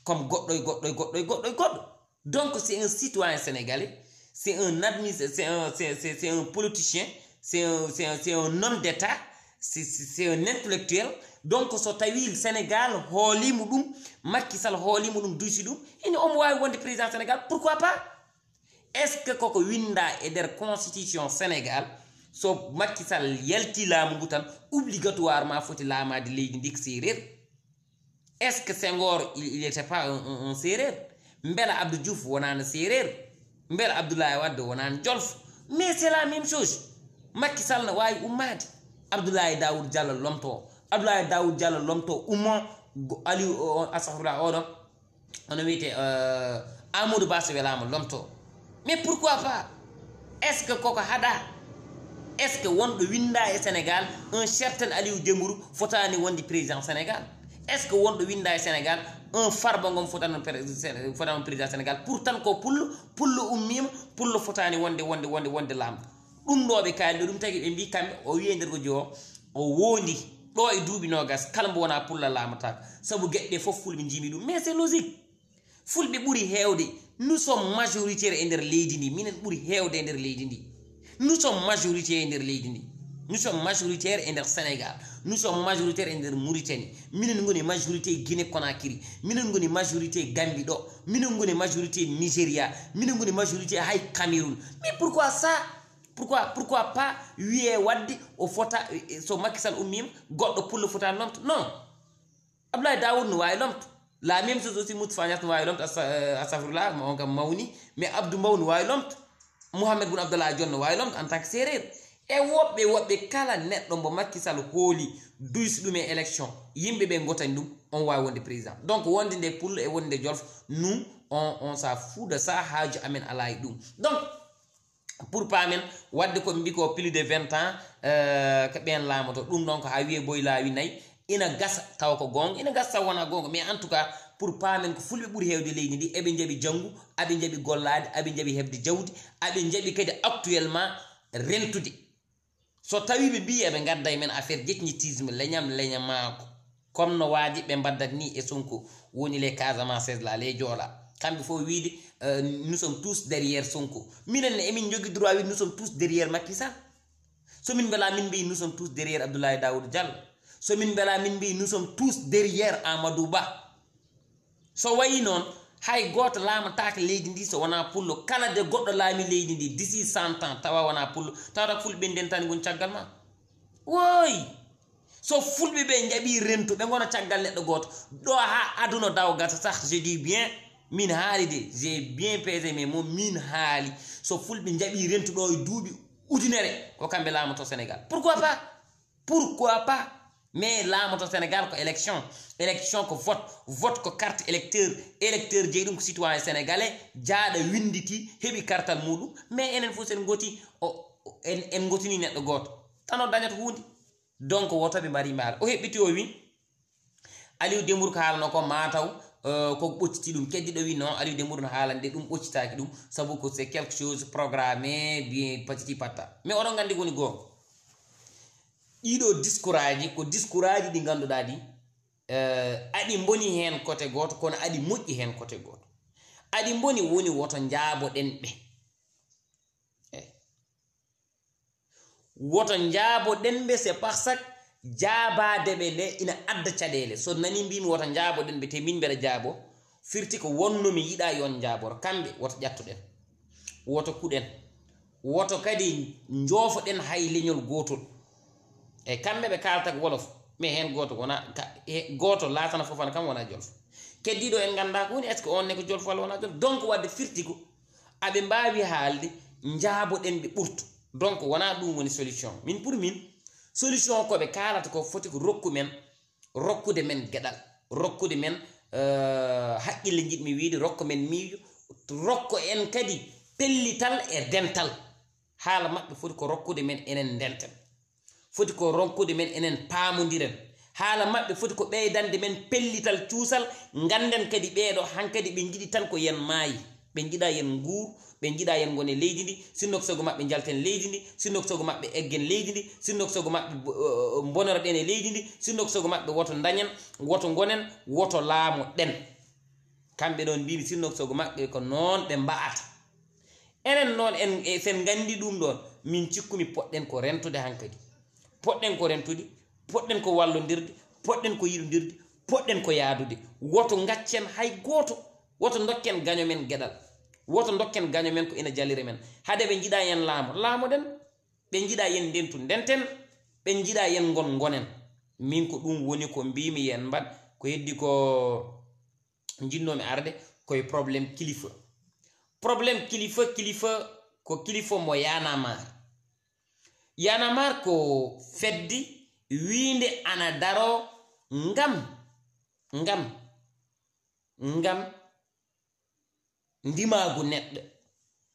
goɗɗo donc c'est un citoyen sénégalais c'est un administrateur c'est un politicien c'est un homme d'état c'est un intellectuel donc so tawi Sénégal hoolimo ɗum Macky Sall hoolimo ɗum duysi ɗum ine omo wawi wonde président Sénégal pourquoi pas est ce que koko winda e nder constitution Sénégal so Macky Sall yalti laamu ngu tan obligatoirement foti laamade leydi ndik séréer est ce que Senghor il était pas un séréer mbela Abdou Diouf wonano séréer mbela Abdoulaye Wade wonano jolfo mais c'est la même chose Macky Sall ne wawi ummade Abdoulaye Daouda Diallo lomto ummo Aliou astahfirullah oɗon ono wiyete Amadou Ba so welama lomto mais pourquoi pas est ce que koko haɗa est ce que wonɗo winda e Sénégal un certain Aliou Dembourou fotani wonde président Sénégal est ce que wonɗo winda e Sénégal un Farba Ngom fotani président Sénégal pourtant ko pullo ummima pullo fotani wonde lamdo ɗum ɗo ɓe kalde ɗum tagui ɓe mbi kamɓe o wiye nder ko jo o wondi ɗo e duuɓi nogas kala mbo wona pulla lamatako saabu gueɗɗe foof fulɓe jimi ɗum mais c'est logique fulɓe ɓuuri hewde nous sommes majoritaire e nder leydi ndi minen ɓuuri hewde e nder leydi ndi nous sommes majoritaire e nder leydi ndi nous sommes majoritaire e nder Sénégal nous sommes majoritaire e nder Mauritanie minen goni majorité Guinée Conakry minen goni majorité Gambie ɗo minen goni majorité Nigéria minen goni majorité hay Cameroun mais pourquoi ça pourquoi pas wiye wadde o fota so Macky Sall ummima goɗɗo pullo fota lomto non Abdoulaye Daouda no wawi lomto la même chose aussi Moustapha Niasse no wawi lomto astahfirullah on kam mawni mais Abdou Mbow no wawi lomto Mohamed Boun Abdallah Dionne no wawi lomto en tant que séréer e woɓɓe kala neɗɗo mbo Macky Sall hooli duysi ɗum e élection yimɓe ɓe gotani ɗum on wawi wonde président donc wonde nde pullo e wonde nde jolfo nous on s'en fout de ça haaju amen ala e ɗum donc pour pamen wadde ko mbi ko plus de 20 ans ko ben lamoto dum donc ha wiye boy laawi nay ina gasa taw ko gonga ina gasa wona gonga mais en tout cas pour pamen ko fulbe buri hewde leydi ndi ebe jabi jangu abe jabi gollade abe jabi hebde jawdi abe jabi kadi actuellement rentude so tawi be biye be gadda men affaire jetnitisme leñam mako comme no waji be baddat ni e Sonko woni les Casamance la les Joola kambe fo wiide nous sommes tous derrière Sonko minen ne emin jogi droit wi nous sommes tous derrière Macky Sall so min bela min bi nous sommes tous derrière Abdoulaye Daoud Diallo so min bela min bi nous sommes tous derrière Amadou Ba so wayi non hay goto laama taaka leydi ndi so wona pullo kala de goddo laami leydi ndi d'ici 100 ans tawa wona pullo tawata fulbe den tan gon caggal ma woy so fulbe be jabi rento be gona caggal neddo goto do ha aduna daw gata sax je dis bien min haali de j'ai bien pesé mais mo min haali so fulbe jabi rento do e duubi udinere ko kambe laamato Sénégal pourquoi pas mais laamato Sénégal ko élection ko vote ko carte électeur jeydum ko citoyen sénégalais jaada winditi hebi kartal mudum mais enen fo sen goti en gotini neddo goto tano dañata hundi donc woto be mari mal o hebiti o wi Aliou Dembour ko haalno ko mataw ko bocciti dum keddido wi non Aliou Dembour no haalande dum boccitaaki dum sabu ko c'est quelque chose programmé bien petit patta mais odon gandi goni gonga ido discouraji ko discouraji di ganduda di adi mboni hen côté goto kono adi moƴƴi hen côté goto adi mboni woni woto njaabo den be woto njaabo den be c'est parce que jaabade be le ina adda cadele so nani mbimi woto njaabo den be te min bere jaabo firti ko wonno mi yida yon njaabor kambe woto jattuden woto kuden woto kadi njofo den hay leñol gotol e kambe be kalta ko wolof mais hen goto wona goto latana fofana kam wona jolf keddido en ganda ko woni est ce que on ne ko jolf wala wona jolf donc wadde firti ko abe mbaawi haalde njaabo den be burtu donc wona dum woni solution min pour min solution ko be kalata ko foti ko rokkude men gedal rokkude men haqqille jidmi wiide rokko men miijo rokko en kadi pellital e dental haala mabbe foti ko rokkude men enen denten foti ko ronkude men enen paamodiren haala mabbe foti ko beydande men pellital ciusal ganden kadi beedo hankadi be jidi tan ko yen maayi be jida yen nguur be jida yen gone leydi ndi sinno sogo mabbe jalten leydi ndi sinno sogo mabbe eggen leydi ndi sinno sogo mabbe bonoro den e leydi ndi sinno sogo mabbe woto dañen woto gonen woto laamo den kambe don bibi sinno sogo mabbe ko non be mbaata enen non en sen gandi dum don min cikkumi podden ko rentude hankadi podden ko rentude podden ko wallondirde podden ko yidondirde podden ko yaadude woto ngaccen hay goto woto dokken gaño men gedal woto dokken gaño men ko ina jallire men hade be jida yen laamo den be jida yen dentu denten be jida yen gonen min ko dum woni ko mbimi yen bad ko heddi ko jinnomi arde koy problème kilifa ko kilifa mo Y'en a marre ko feddi wiinde ana daro ngam ndimagu neɗɗo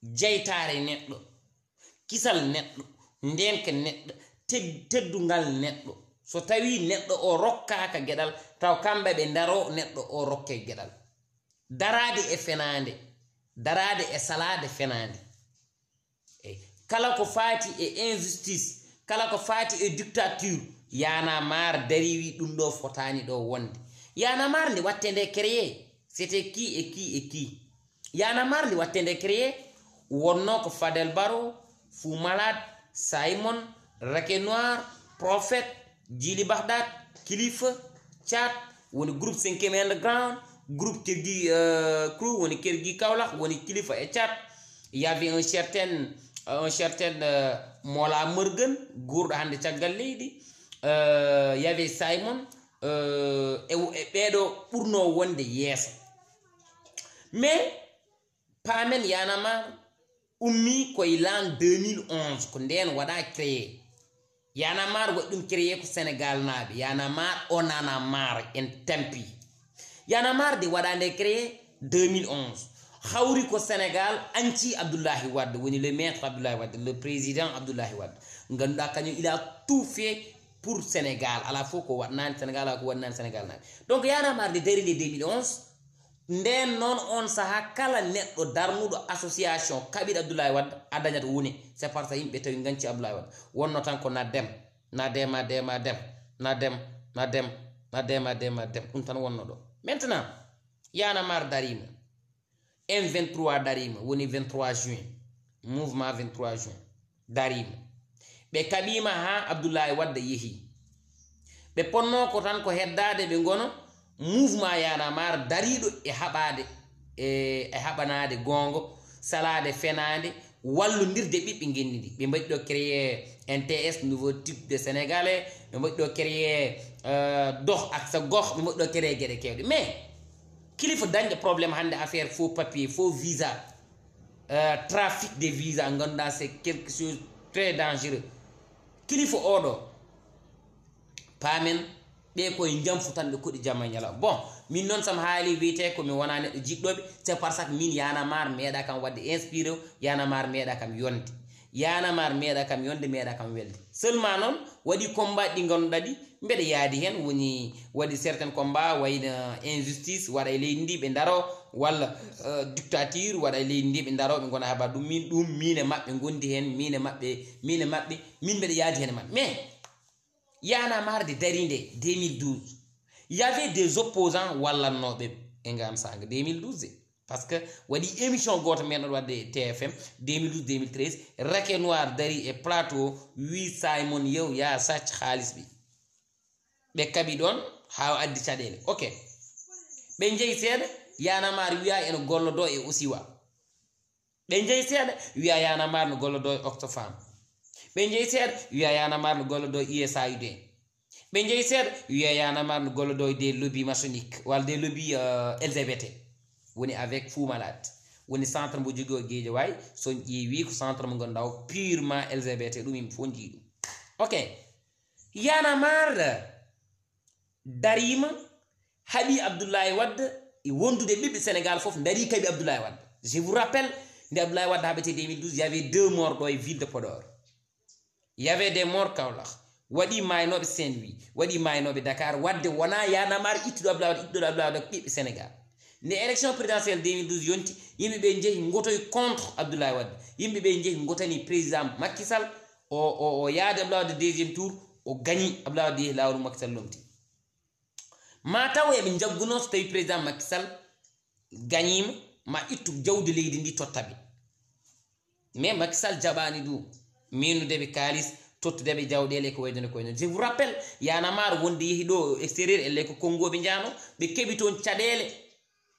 jeytare neɗɗo kisal neɗɗo ndenka neɗɗo teddungal neɗɗo so tawi neɗɗo o rokkaka geɗal taw kamɓe ɓe daro neɗɗo o rokke geɗal darade e fenande darade e salade fenande kala ko faati e injustice kala ko faati e dictature yana mar dari wi dum do fotani do wonde yana mar ndi watte nde créer c'était qui yana mar ndi watte nde créer wonno ko Fadel Barro Fou Malade Simon Raké Noir Prophète Djili Bagdad Kilifeu Chat woni groupe 5e underground groupe Kirgi crew woni Kirgi Kaolack woni Kilifeu et Chat il y avait un certain Mola Morgan gourdo hande caggal leydi y avait Simon e beedo burno wonde yeso mais pamen yanama ummi koy l'an 2011 ko nden wada créé yanamar waddum créé ko Sénégal naabe yanamar onana mar en tampi yanamar de wada nde créé 2011 hawri ko Sénégal anci Abdoulaye Wade woni le maître Abdoulaye Wade le président Abdoulaye Wade ganduɗa kañum il a tout fait pour Sénégal ala fof ko waɗnani Sénégal ala ko waɗnani Sénégal nani donc Y'en a marre de darinde 2011 nden noon on saha kala neɗɗo darnuɗo association kaɓiɗo Abdoulaye Wade a dañat woni c'est par ce yimɓe tawi ganci Abdoulaye Wade wonno tan ko na dem ɗum tan wonno ɗo maintenant Y'en a marre darima M23 darima woni 23 juin mouvement 23 juin darima ɓe kaɓima ha Abdoulaye Wade yeehi ɓe ponno ko tan ko heddade ɓe gono mouvement Y'en a marre dariɗo e haɓade e haɓanade gongo salade fenade wallodirde ɓiɓɓe gendidi ɓe mbaɗi ɗo créé NTS nouveau type de sénégalais ɓe mbaɗi ɗo créé doh ak sa goh ɓe mbaɗi ɗo créé gueɗe kewɗe mais kilifa dañƴe probléme hande affaire faux papier faux visa trafic de visa ganduɗa c'est quelque chose très dangereux kilifa oɗo paamen ɓe koye jamfutanɓe koɗi jamma ñala bon min noon sam haali wiyete komi wona neɗɗo jiɗɗoɓe c'est par ce que min Y'en a marre meeɗa kam wadde inspiré Y'en a marre meeɗa kam yonde Y'en a marre meeɗa kam yonde meeɗa kam welde seulement noon waɗi combat ɗi ganduɗa ɗi mbeɗa yaadi hen woni waɗi certain combat wayno injustice waɗa e leydi ndi ɓe daro walla dictature waɗa e leydi ndi ɓe daro ɓe gona haɓa ɗum mine maɓɓe gondi hen mine maɓɓe min mbeɗa yaadi hen maɓɓe mais Y'en a marre de darinde 2012 il y avait des opposants wallannoɓe e ngam sanga 2012 par ce que waɗi émission goto men ɗon wadde TFM 2012 2013 Raké Noir dari e plateau wi Simon Yew ya sacc halis ɓe kaɓi ɗon ha addi caɗele ok ɓe jeeyi seeɗa Y'en a marre wiya ene gollodo e Osiwa ɓe jeeyi seeɗa wiya Y'en a marre no gollodo e Octofam ɓe jeeyi seeɗa wiya Y'en a marre no gollodo e USAID ɓe jeeyi seeɗa wiya Y'en a marre no gollodo e des lobby maçonnique walla des lobby LGBT woni avec Fou Malade woni centre mo jogui o Guédiawaye son ƴeewi ko centre mo ganduɗa o purement LGBT ɗum yimɓe fof jiiɗum ok Y'en a marre darima haɓi Abdoulaye Wade e wondude ɓiɓɓe Sénégal foof dari kaɓi Abdoulaye Wade je vous rappelle nde Abdoulaye Wade haɓete 2012 il y avait 2 morts ɗo e ville de Podor il y avait des morts Kaolack waɗi maynoɓe Saint-Louis waɗi maynoɓe Dakar wadde wona Y'en a marre ittuɗo Abdoulaye Wade ko ɓiɓɓe Sénégal nde élection présidentielle 2012 yonti yimɓeɓe jeehi gotoy contre Abdoulaye Wade yimɓeɓe jeehi gotani président Macky Sall o yaade Abdoulaye Wade deuxiéme tour o gagni Abdoulaye Wade yeehi lawol Macky Sall lomti ma taw eɓe jagguno so tawi président Macky Sall gagnima ma ittu jawdi leydi ndi tottaɓe mais Macky Sall jaɓani ɗum minudeɓe kalis tottudeɓe jawɗele ko waydone koyno je vous rappelle Y'en a marre wonde yeehi ɗo extérieur elle ko Congo ɓe jano ɓe keeɓi toon caɗele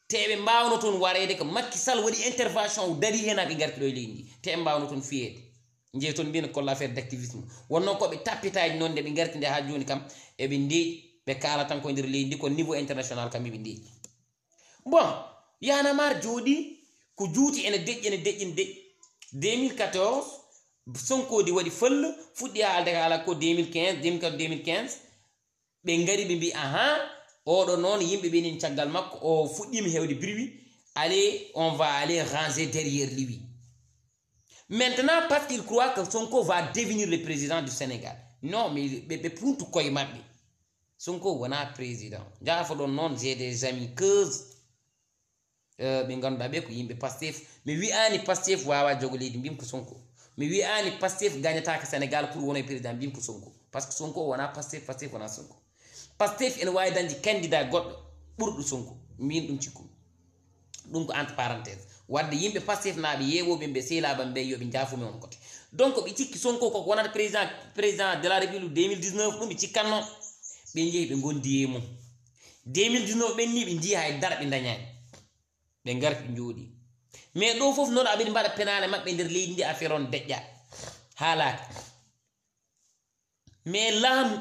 te ɓe mbawno toon warede ko Macky Sall waɗi intervention dari hen aɓe garti ɗo e leydi ndi te ɓe mbawno toon fiyede jeeyi toon mbino kolla affaire d' activisme wonno koɓe tappitaji noon nde ɓe garti nde ha joni kam eɓe ndeeƴi ɓe kala tan koye nder leydi ndi ko niveau international kam eɓe ndeeƴi bon Y'en a marre jooɗi ko juuti ene deƴƴi 2014 Sonkodi waɗi fëll fuɗɗi haalde ko ala ko 2015 ɓe ngari ɓe mbi aha oɗo noon yimɓe ɓe nin caggal makko o fuɗɗima hewde bruit allez on va aller ranger derrière lui maintenant parce qu'il croit que Sonko va devenir le président du Sénégal non mais ɓe puntu koye maɓɓe Sonko wona président jafo ɗon noon j'ai des amis keuse ɓe ganduɗa ɓe ko yimɓe Pastef mi wi'ani Pastef wawa jogo leydi mbimi ko Sonko mi wi'ani Pastef gagnataka Sénégal pour wono président mbimi ko Sonko par ce que Sonko wona Pastef wona Sonko Pastef ene wawi dañde candidat goɗɗo ɓurɗo Sonko min ɗum cikkum ɗum ko entre parenthèse wadde yimɓe Pastef naɓe yewoɓe ɓe sehlaɓam ɓe yoɓe jafumi on côté donc ɓe cikki Sonko koko wonata président de la république 2019 ɗum ɓe cikkanno ɓe jeehi ɓe gondi e mum 2019 ɓenni ɓe jiiha e dara ɓe dañani ɓe garti ɓe jooɗi mais ɗo foof noon aɓeɗi mbaɗa penale maɓɓe nder leydi ndi affaire on deƴƴa haalaka mais laamu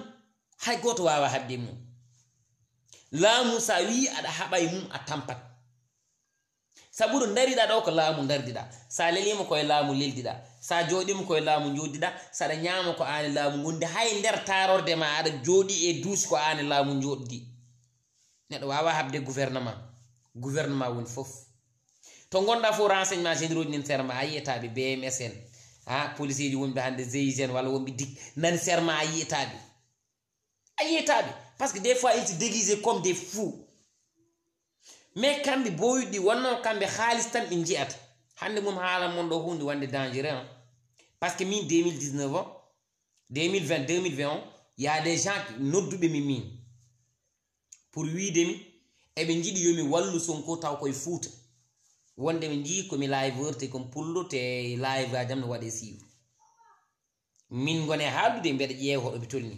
hay goto wawa habde mum laamu sa wi aɗa haɓa e mum a tampat sabu ɗo dariɗa ɗo ko laamu dardiɗa sa lelima koye laamu leldiɗa sa jooɗima koye laamu joddiɗa saɗa ñama ko ane laamu gondi hay nder tarorde ma aɗa jooɗi e duusi ko ane laamu joɗɗi neɗɗo wawa habde gouvernement woni foof to gonda fo renseignement généraux nin serma a yiyetaɓe BMSN policier ji wonɓe hande GIGN walla wonɓe dik nani serma a yiyetaɓe parce que des fois ils se déguisent comme des fous mais kamɓe boyuɗɗi wonnon kamɓe haalis tan ɓe jiyata hande mum haala mon ɗo hunde wonde dangereux parce que min 2019 o 2020 2021 y a des gens nodduɓe min pour wiidemi eɓe jiiɗi yomi wallu Sonko taw koye Fouta wonde ɓe jii komi liveur te komi pullo te live ajam no waɗe suivre min gone haaldude mbeɗa ƴeewa hoɗo ɓe tolni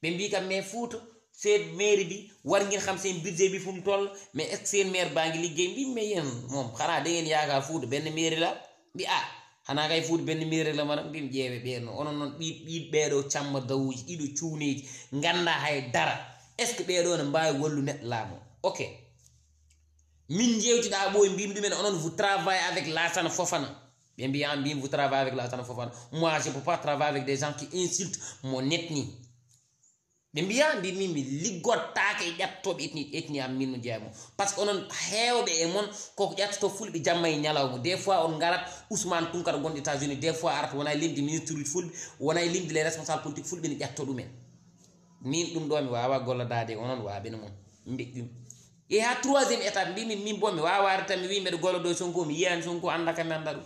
ɓe mbi kam mais Fouta c'est maire bi warguin xam seen budget bi fu mu toll mais est ce que seen maire baa ngi liggéey mbi mais yéen moom xanaa da ngeen yaakaar Fouta benn maire la mbi xanaa kay Fouta benn maire la mana mbimi ƴeewe ɓeerno onon noon ɓiɗ ɓeeɗo camma dawuji ɗiɗo cuuneji ganda hay dara est ce que ɓeeɗo ne mbawi wallu neɗɗo laamu ok min jewtiɗa ɓoye mbimi ɗumen onon vous travaillez avec Lassana Fofana ɓe mbiya mbimi vous travaillez avec Lassana Fofana moi je peux pas travailler avec des gens qui insultent mon ethnie ɓe mbiya mbimi mi liggottake e ƴattoɓe ethnie am min no jeeyamo par ce que onon heewɓe e mon koko ƴattoto fulɓe jamma e ñalawma des fois on garat Ousmane Tounkara gonɗo États-Unis des fois arata wona limde ministre uji fulɓe wona limde les responsables politique fulɓe ne ƴatto ɗumen min ɗum ɗo mi wawa gollodade e onon waɓene moon mbeƴƴumi e ha troisiéme étape mbimi min bo mi wawa arata mi wi mbeɗa gollodo e Sonko mi yiyani Sonko anda kam mi anda ɗum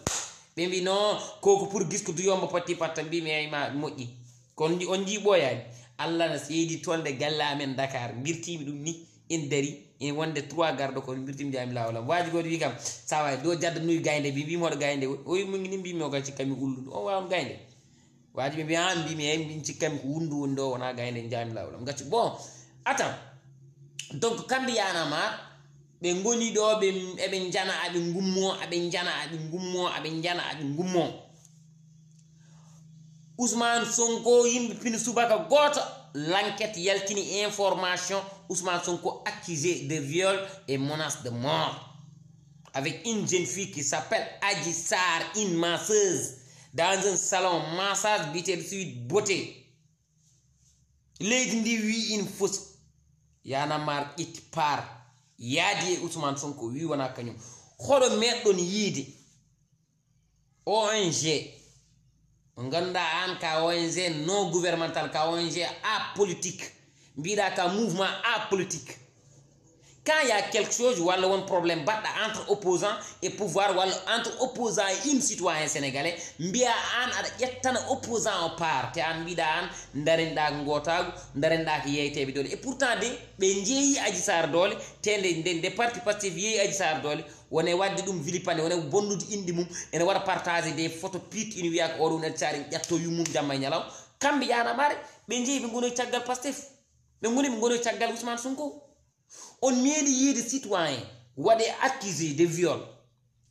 ɓe mbi non koko pour guisque duyombo patti patta mbimi eyma moƴƴi kono on jiiɓoyani Allah na seedi tonde galle amen Dakar birtimi ɗum ni en dari en wonde 3 gardo ko birtimi jami lawalam waji goto wi kam sawa do jadda nuy gaynde bi moɗo gaynde o wi mu ngi ni mbimi o ka cikkami ulludu on wawan gaynde waji ɓe mbi mbimi e min cikkami ko wundu wonde o wona gaynde jami lawalam gacci bon attends donc kamɓe yanama ɓe goni ɗo eɓe jana aɓe gummo aɓe jana aɓe gummo aɓe jana aɓe gummo Ousmane Sonko yimɓe pini subaka goto l'enquête yaltini information Ousmane Sonko accusé de viol et menace de mort avec une jeune fille qui s'appelle Adji Sarr, une masseuse dans un salon massage bité suite beauté leydi ndi wi une fausse yana mar itti par yaadi e Ousmane Sonko wi wona kañum hoɗo meɗɗon yiide ONG ganda an ka ONG non gouvernemental ka ONG apolitique mbiɗa ka mouvement apolitique quand il y a quelque chose walla won problème baɗɗa entre opposant et pouvoir walla entre opposant et une citoyen sénégalais mbiya an aɗa ƴettana opposant o part te an mbiɗa an darenɗa ko gotagu darenɗa ko yeyteɓe doole et pourtant de ɓe jeeyi Adji Sarr doole tende nde parti Pastef yeeyi Adji Sarr doole wone wadde ɗum vilipande wone bonnude indi mum ene waɗa partager des photos piit ina wiya ko oɗo Adji Sarr ƴatto yummum jamma e ñalaw kamɓe yanamare ɓe jeeyi ɓe gonoy caggal Pastef ɓe gonoy caggal Ousmane Sonko on meeɗi yiide citoyen waɗe accusé de viol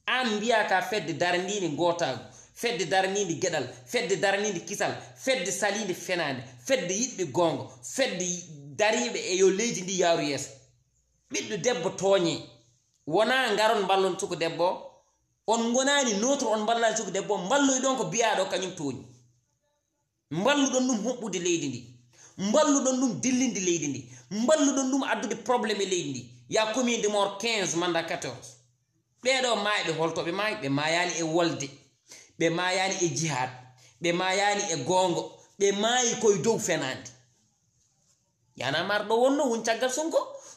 an mbiya ka fedde darnide gotago fedde darnide gueɗal fedde darnide kisal fedde salide fenade fedde yiɗɓe gonga fedde dariɓe e yo leydi ndi yaaru yeeso ɓiɗɗo debbo tooñe wona garon ballon suko debbo on gonani notre on ballani suko debbo balloy ɗon ko biyaɗo kañum tooñi balluɗon ɗum hoɓɓude leydi ndi balluɗon ɗum dillinde leydi ndi balluɗon ɗum addude probléme e leydi ndi ya commune de mort 15 manda 14 ɓeɗo mayɓe holtoɓe maayi ɓe mayani e wolde ɓe mayani e jihad ɓe mayani e gongo ɓe maayi koye dow fenade yana mar ɗo wonno won caggal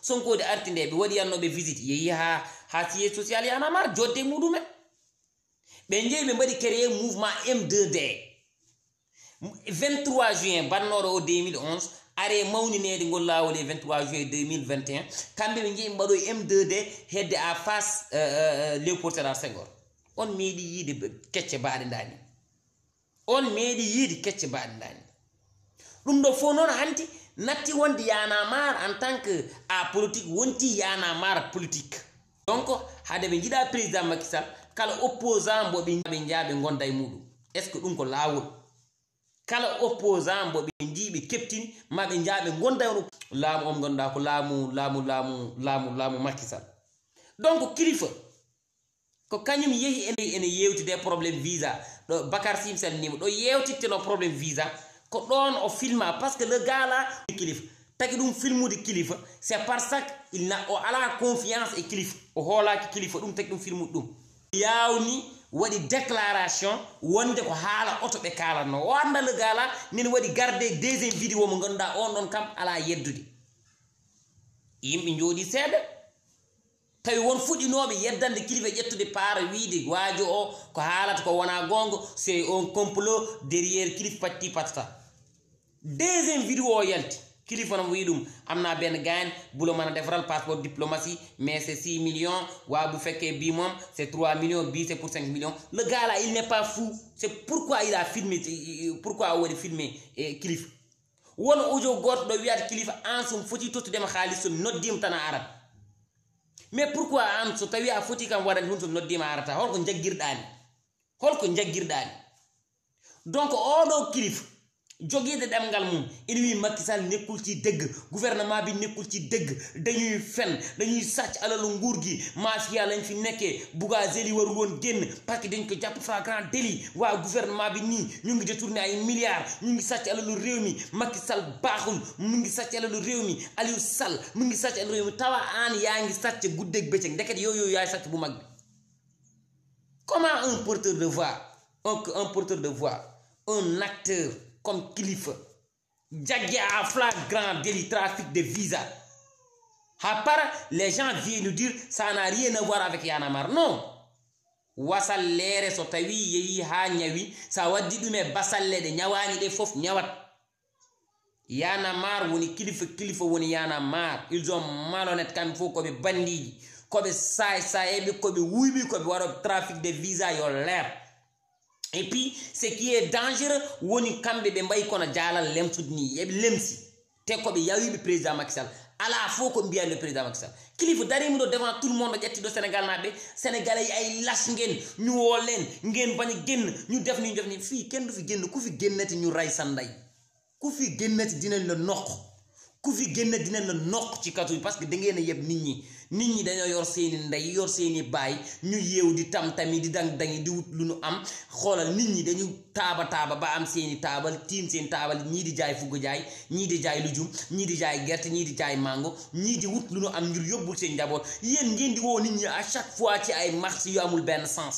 Sonko de arti nde ɓe waɗi yannoɓe visite yeehi ha siège social yana mar jodde muɗumen ɓe jeeyi ɓe mbaɗi créé mouvement M2D 23 juin bannoɗo o 2011 are mawninede ngol lawol e 23 juin 2021 kamɓe ɓe jeeyi mbaɗo M2D hedde à face Léopold Sédar Senghor on meeɗi yiide kecce mbaɗe dani on meeɗi yiide kecce mbaɗe dani ɗum ɗo fof noon hanti natti wonde yana mar en tant que apolitique wonti yana mar politique donc hade ɓe jiiɗa président Macky Sall kala opposant mbo ɓe jaaɓe gonda e muɗum est ce que ɗum ko lawol kala opposant mbo ɓe jiiɓe keptini ma ɓe jaaɓe gonda e laamu on gonda ko laamu Macky Sall donc kilifa ko kañum yehi ene yewtide probléme visa ɗo Bakar Sim salnima ɗo yewtitteno probléme visa ko ɗon o filma par ce que le gars là kilifa tagi ɗum filmude kilifa c'est par ça il n'a o ala confiance e kilifa o hoolaki kilifa ɗum tagi ɗum filmude ɗum yawni wadi déclaration wonde ko haala auto be kalanno o anda le gala nin wadi garder deuxième vidéo mo gonda on don kam ala yeddude yimbe jodi seeda tawi won fudinobe yeddande kilifa ƴettude para wiide waajo o ko haalata ko wona gongo c'est un complot derrière kilifa patti patata deuxième vidéo o yalti kilifa no wi dum amna ben gagne bulo mana defaral passeport diplomatie mais c'est 6 millions wa bu fekke bi mom c'est 3 millions bi c'est pour 5 millions le gars là il n'est pas fou c'est pourquoi il a filmé pourquoi o wadi filmé kilifa won audio goto do wiat kilifa ansum foti tottu dem khalisum noddim tan arab mais pourquoi an so tawi a foti kam wadani hunto noddima arata holko jaggirdani donc oɗo kilifa jogide demgal mum ina wi Macky Sall nekkul ci dëgg gouvernement bi nekkul ci dëgg dañuy fen dañuy sàcc alalu nguur gi mafia lañ fi nekkee Bougazelli warul woon génn parce que dañ ko jàpp flagrant délit waa gouvernement bi nii ñu ngi détourné ay milliards ñu ngi sàcc alalu réew mi Macky Sall baaxul mu ngi sàcc alalu réew mi Aliou Sall mu ngi sàcc alalu réew mi tawa aan yaa ngi sàcc guddeeg bëccëg ndeket yooyu yaay sàcc bu mag bi comment un porteur de voix un acteur comme kilifa jaggi à flagrant délit trafic de visa à part les gens viennent nous dire ça n'a rien à voir avec Y'en a marre non wasallere so tawi yeyi ha nyawi sa waddi dume basallede nyawani de fof nyawat Y'en a marre woni kilifa woni Y'en a marre ils ont malhonnête kam fo ko be bandiji ko be say ko be wuybi ko be waro trafic de visa yo leer. Et puis ce qui est dangereux woni kambe be mbay kono jalal lemsudni e lemsi te ko be yawi be président Macky Sall ala fo ko mbiya le président Macky Sall kilifa dari mu do devant tout le monde jetti do Sénégal nabe sénégalais ay las ngeen ñu wo len ngeen bañ genn ñu def ni fi kenn du fi genn ku fi gennati ñu ray sanday ku fi gennati dinañ la nok ku fi genn dinañ la nok ci katu parce que da ngeen yeb nit ñi dañoo yor seeni ndey yor seeni baay ñu yeew di tam-tami di dang-dangi di wut lu nu am xoolal nit ñi dañu taaba ba am seeni taabal tiim seen taabal ñii di jaay fugg jaay ñii di jaay lujum ñii di jaay gerte ñii di jaay mango ñii di wut lu nu am ngir yóbbul seen njaboot yéen ngeen di woo nit ñi à chaque fois ci ay marché yu amul benn sens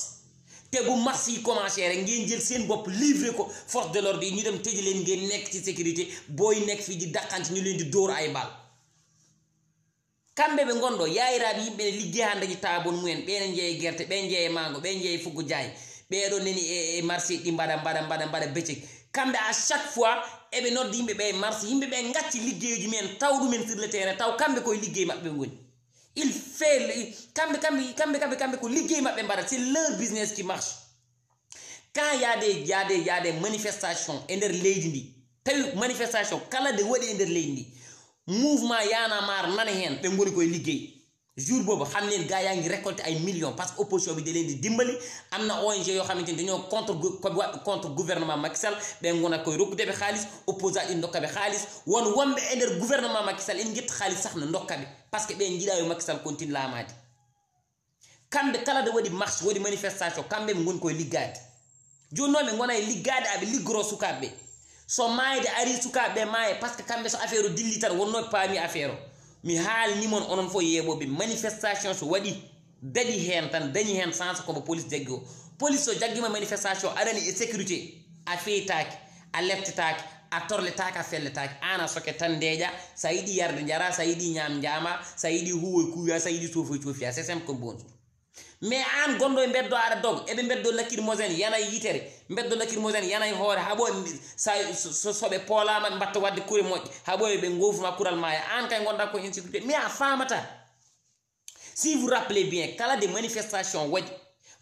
te bu marché yi commencé rek ngeen jël seen bopp livré ko force de l'ordre yi ñu dem tëj leen ngeen nekk ci sécurité booy nekk fii di daqante ñu leen di dóor ay bal kambe be gondo yaayiraɓe yimɓe ne ligge ha dañi tabon mumen ɓene jeeye guerte ɓe jeeye mango ɓe jeeye fuggo jaay ɓeɗo neni e marché ɗi mbaɗa becceg kamɓe à chaque fois eɓe nodde yimɓe ɓe marché yimɓe ɓe gacci liggeyoji men taw ɗumen sur le terrain taw kamɓe koye liggey maɓɓe ɓe goni il fait kamɓe ko liggey maɓɓe mbaɗa c'est leur business qui marche quand yade manifestation e nder leydi ndi tawi manifestation kala de waɗi e nder leydi ndi mouvement Y'en a marre nane hen ɓe ngoni koye liggey jour boobu xam leen gars yaa ngi récolté ay millions parce que opposition bi da leen di dimbali am na ONG yoo xamante ni dañoo contre gouvernement Macky Sall ɓe ngona koye rokkudeɓe xaalis opposant ɗi dokkaɓe xaalis won wonɓe e nder gouvernement Macky Sall en guetta xaalis sax no dokkaɓe par ce que ɓe jiiɗa yo Macky Sall continue laamade kamɓe kala de waɗi marche waɗi manifestation kamɓe ɓe ngoni koye liggade joni noon ɓe gona e liggade aɓe liggoro sukaɓeɓe so maayde ari sukaɓe maaye par ce que kamɓe so affaire o dilli tan wonno paami affaire o mi haalni mon onon fof yeeɓoɓe manifestation so waɗi dañi hen tan dañi hen sens komo police jaggi o police o jaggima manifestation aɗani e sécurité a feytaki a leftetaki a torletaki a felletaki an a soke tan ndeeƴa sa yiɗi yarde jara sa yiɗi ñam jama sa yiɗi huwoy kuuya sa yiɗi sofoy cofiya c'est simple comme bonjour mais an gonɗo e beddo aɗa dog eɓe beddo lacrymogène yanay yitere beddo lacrymogène yanay hoore haɓo soɓe poolama ɓe mbatta wadde kuure moƴƴe haɓoye ɓe gofuma kural maya an kay gonɗa ko insécurité mais a famata si vous rappelez bien kala de manifestation waɗi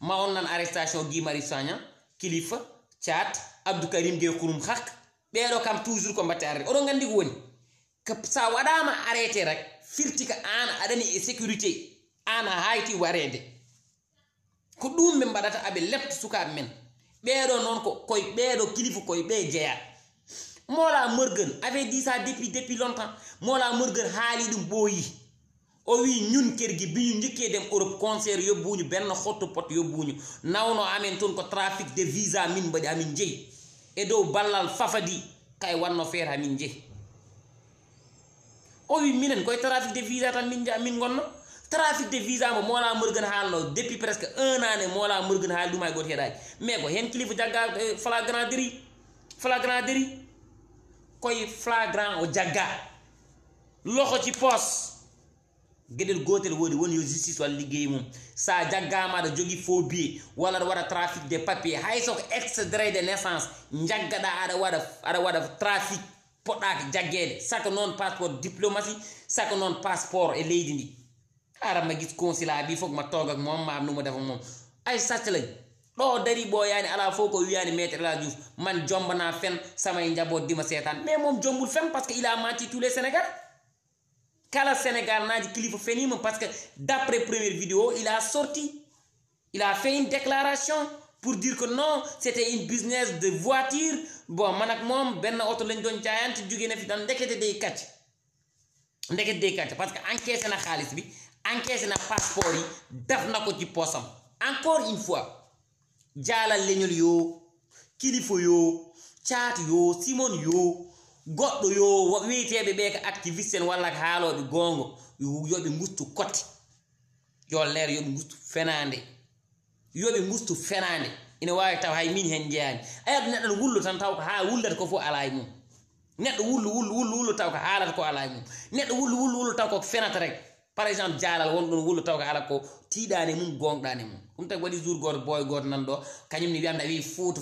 ma on nan arrestation Guy Marius Sagna Kilifeu Thiat Abdou Karim Gueye Xurum Xaq ɓeɗo kam toujours ko mbatte arrêté oɗon gandi ko woni sa waɗama arrêté rek firti ka an aɗani e sécurité an a hayti warede ko ɗum ɓe mbaɗata aɓe lefta sukaɓe men ɓeɗo noon koye ɓeɗo kilifa koye ɓe jeeya Mollah Morgun avait dit ça depuis longtemps Mollah Morgun haali ɗum ɓooyi o wi ñun kergi biñu jikké dem Europe concert yobbuñu benn hotto pot yobbuñu nawno amen toon ko trafic de visa min mbaɗi amin jeeyi e dow ballal Fafadi kay wanno feere amin jeeyi o wi minen koye trafic de visa tan min gonno trafic de visa mo Mollah Morgun haalno depuis presque 1 an e Mollah Morgun haali ɗum hay goto heeɗaki mais ko hen kilifa jagga flagrant délit koye flagrant o jagga loxo ci poos gueɗel gotel woodi woni yo justice walla liggey mum sa jaggama aɗa jogui faux billet walla aɗa waɗa trafic de papier hay soko extrait de naissance jaggaɗa aɗa waɗa trafic poɗɗaka jagguede saka noon passeport diplomatie saka noon passeport e leydi ndi ara ma gis consulat bi fof ma toog ak moom ma am nu mu def ak moom ay sàcc lañ ɗo dari ɓooyaani ala fof ko wiyaani maître El Hadji Diouf man jombana fen samay njaboot di ma seetaan mais moom jombul fen parce que il a menti tous les Sénégal kala Sénégal naaji kilifa fenima parce que d'après première vidéo il a sorti il a fait une déclaration pour dire que non c'était une business de voiture bon man ak moom benn oto lañ doon jaayante jóge na fi daan ndekete day kàcc parce que encaissé na xaalis bi encaissé na passeport yi def na ko ci poosam encore une fois jaalal leñol yo kilifa yo caat yo simon yo goɗɗo yo wiyeteɓe ɓe ko activiste en walla ko haaloɓe gongo yoɓe gustu kotte yo leer yoɓe gustu fenande ina wawi taw hay min hen jeeyani ayat neɗɗo no wullo tan taw ko ha wullata ko fof ala e mum neɗɗo wullu taw ko haalata ko ala e mum neɗɗo wullu taw ko fenata rek par exemple jaalal won ɗon wullo taw ko ala ko tiiɗani mum gonɗani mum ɗum tagi waɗi jour goto boy goto nan ɗo kañum ni wiyamɗa wi Fouta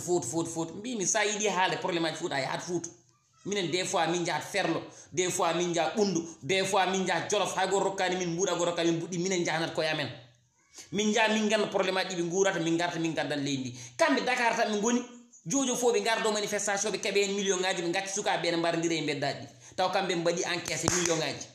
mbimi sa yiiɗi haalde probléme aji Fouta a yahat Fouta minen des fois min jahat Ferlo des fois min jaha Ɓundu des fois min jaha Jolof hay goto rokkani min mbuuɗa goto rokkani min buɗɗi minen jahanat koye amen min jaha min ganda probléme aji ɗi ɓe guurata min garta min gaddan leydi ndi kamɓe Dakar tan ɓe goni jojo fo ɓe gardo manifestation ɓe keeɓe hen million ngaji ɓe gacci sukaɓe ɓe ne mbaradira e beddaji ɗi taw kamɓe mbaɗi encaissé million ngaji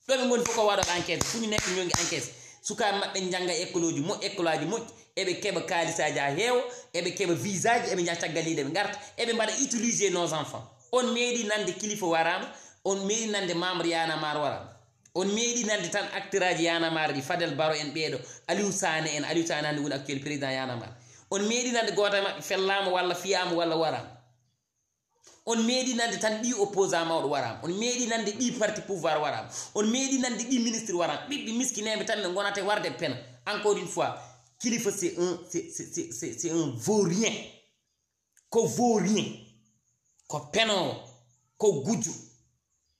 ɗo ɓe goni fof ko waɗoɓe enquête fuñu nekk ñongi enquête sukaɓe maɓɓe jangga école aji moƴƴi eɓe keɓa kalisaji ha heewa eɓe keɓa visa ji eɓe jaha caggal leydi eɓe garta eɓe mbaɗa utiliser nos enfants on meeɗi nande kilifa warama on meeɗi nande membre yanamar warama on meeɗi nande tan acteur aji yanamar ɗi Fadel Baro en ɓeeɗo Aliou Sané hande woni actuel président yanamar on meeɗi nande goto e maɓɓe fellama walla fiyama walla warama on meeɗi nande tan ɗi opposant mawɗo warama on meeɗi nande ɗi parti pouvoir warama on meeɗi nande ɗi ministre warama ɓiɓɓe miskineɓe tan ɓe gonata warde pena encore une fois kilifa c'est un vaurien ko vaurien ko penowo ko gujjo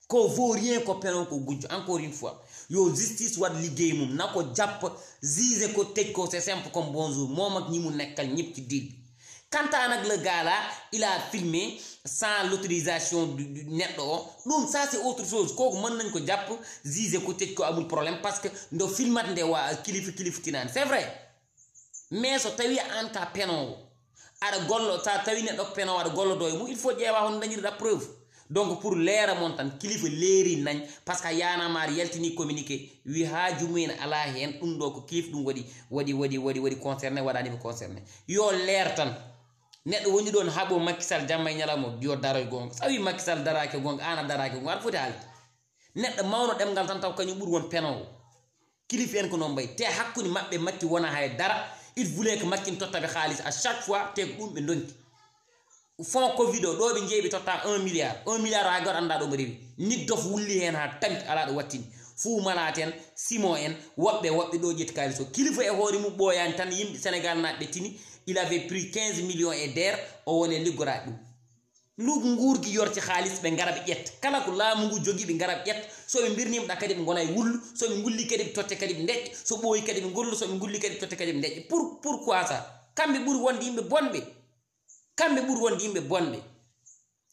ko vaurien ko penowo ko gujjo encore une fois yo justice waɗ liggey mum nako jappa juge ko tej ko c'est simple comme bonjour moom ak ñi mu nekkal ñëpp ci diir bi quant à nag le gars là il a filmé sans l'autorisation du neɗɗo o ɗum ça c'est autre chose kooku mën nañ ko jàpp juge ko tej ko amul problème parce que ndo filmat nde wa kilifa tinani c'est vrai mais so tawi an ka penowo aɗa gollo sa tawi neɗɗo penowo aɗa gollodo e mum il faut ƴeewa hono dañirɗa preuve donc pour leera mon tan kilifa leeri nañ par ce que yanamar yaltini communiqué wi haaju mumen ala hen ɗum ɗo ko kilifa ɗum waɗi concerné waɗanima concerné yo leer tan neɗɗo woni ɗon haɓo Macky Sall jamma e ñalawma yo daroy gonga so wi Macky Sall darake gonga an a darake gonga aɗa foti haalde neɗɗo mawno ɗemgal tan taw kañum ɓuuri won penowo kilifa en ko noon mbay te hakkude maɓɓe Macky wona hay dara il voulait que Macky tottaɓe haalis à chaque fois te ko ɗum ɓe donki fond covid o ɗo ɓe jeeyi ɓe totta 1 milliard o hay goto anda ɗo mo rewi nit dof wulli hen ha tampi ala ɗo wattini Fou Malade en Simon en woɓɓe ɗo ƴetti kalis o kilifa e hoore mum ɓooyani tan yimɓe Sénégal naɓe tini il avait pris 15 millions et d'air o woni liggoraɓe ɗum ndu guurgi yorti haalis ɓe ngara ɓe ƴetta kala ko laamu ngu jogui ɓe ngara ɓe ƴetta soɓe mbirnima ɗa kadi ɓe gona e wullu soɓe gulli kadi ɓe totte kadi ɓe deƴƴa so ɓooyi kadi ɓe gollu soɓe gulli kadi ɓe totte kadi ɓe deƴƴa pourquoi ça kamɓe ɓuuri wonde yimɓe bonɓe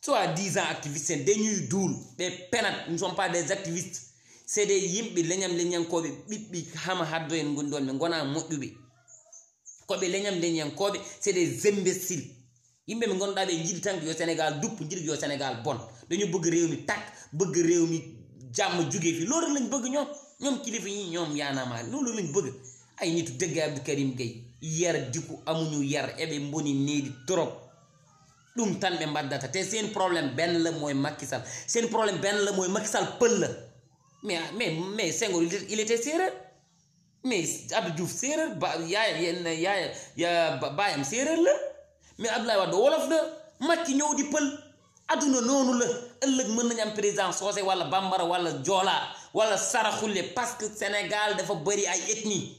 soit 10 ans activiste en dañuy duul ɓe penat ne sont pas des activistes c'est des yimɓe leñamkoɓe ɓiɓɓi hama haddo en gondi ɗon ɓe gona moƴƴuɓe koɓe leñamkoɓe c'est des imbéciles yimɓe ɓe gonɗa ɓe jiiɗi tan yo Sénégal duppu jiiɗi yo Sénégal bon dañu bëgg réew mi tak bëgg réew mi jàmm jugee fi loolu lañ bëgg ñoom kilifa yi ñoom yaanama loolu lañ bëgg ay nitu dëgg Abdou Karim Gueye yar diku amuñu yar eɓe mboni needi trop ɗum tan ɓe mbaddata te seen problème benn la mooy Macky Sall seen problème benn la mooy Macky Sall pël la mais Senghor il était séeréer mais Abdou Diouf séeréer baayam séeréer la mais Abdoulaye Wade wolof la Macky ñëw di pël adduna noonu la ëllëg mën nañu am président soose wala bambara wala joola wala saraxule parce que Sénégal dafa bëri ay ethnie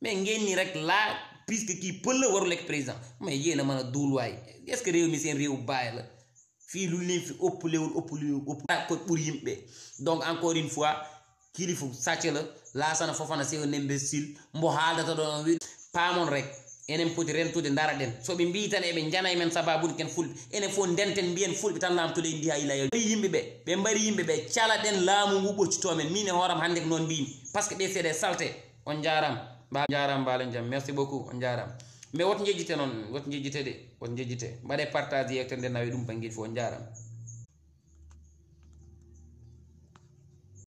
mais ngeen ni rek laa puisque kii pël la warul nekk président mais yéen a mën a duul waay est-ce que réew mi seen réew bàyyi la fii lu leen fi ëppalewul ëpp ko pour yimɓe donc encore une fois kilifu sàcc la Lassana Fofana c'est un imbécile mbo haaldata ɗon wi paamon rek enen poti rentude dara ɗen soɓe mbi tan eɓe janay men sababude ken fulɓe enen fof ndenten mbiyen fulɓe tan laamtole ndi ha ila bari yimɓeɓe ɓe mbari yimɓeɓe cala ɗen laamu ngu ɓoccitomen min e hooram hannde ko noon mbimi par ce que ɗe c'est des salté on jaram mbalen jam merci beaucoup on jaram mais woto jejjite noon woto jejjite de woto jejjite mbaɗe partage yewtere nde nawi ɗum banggueji fof on jaram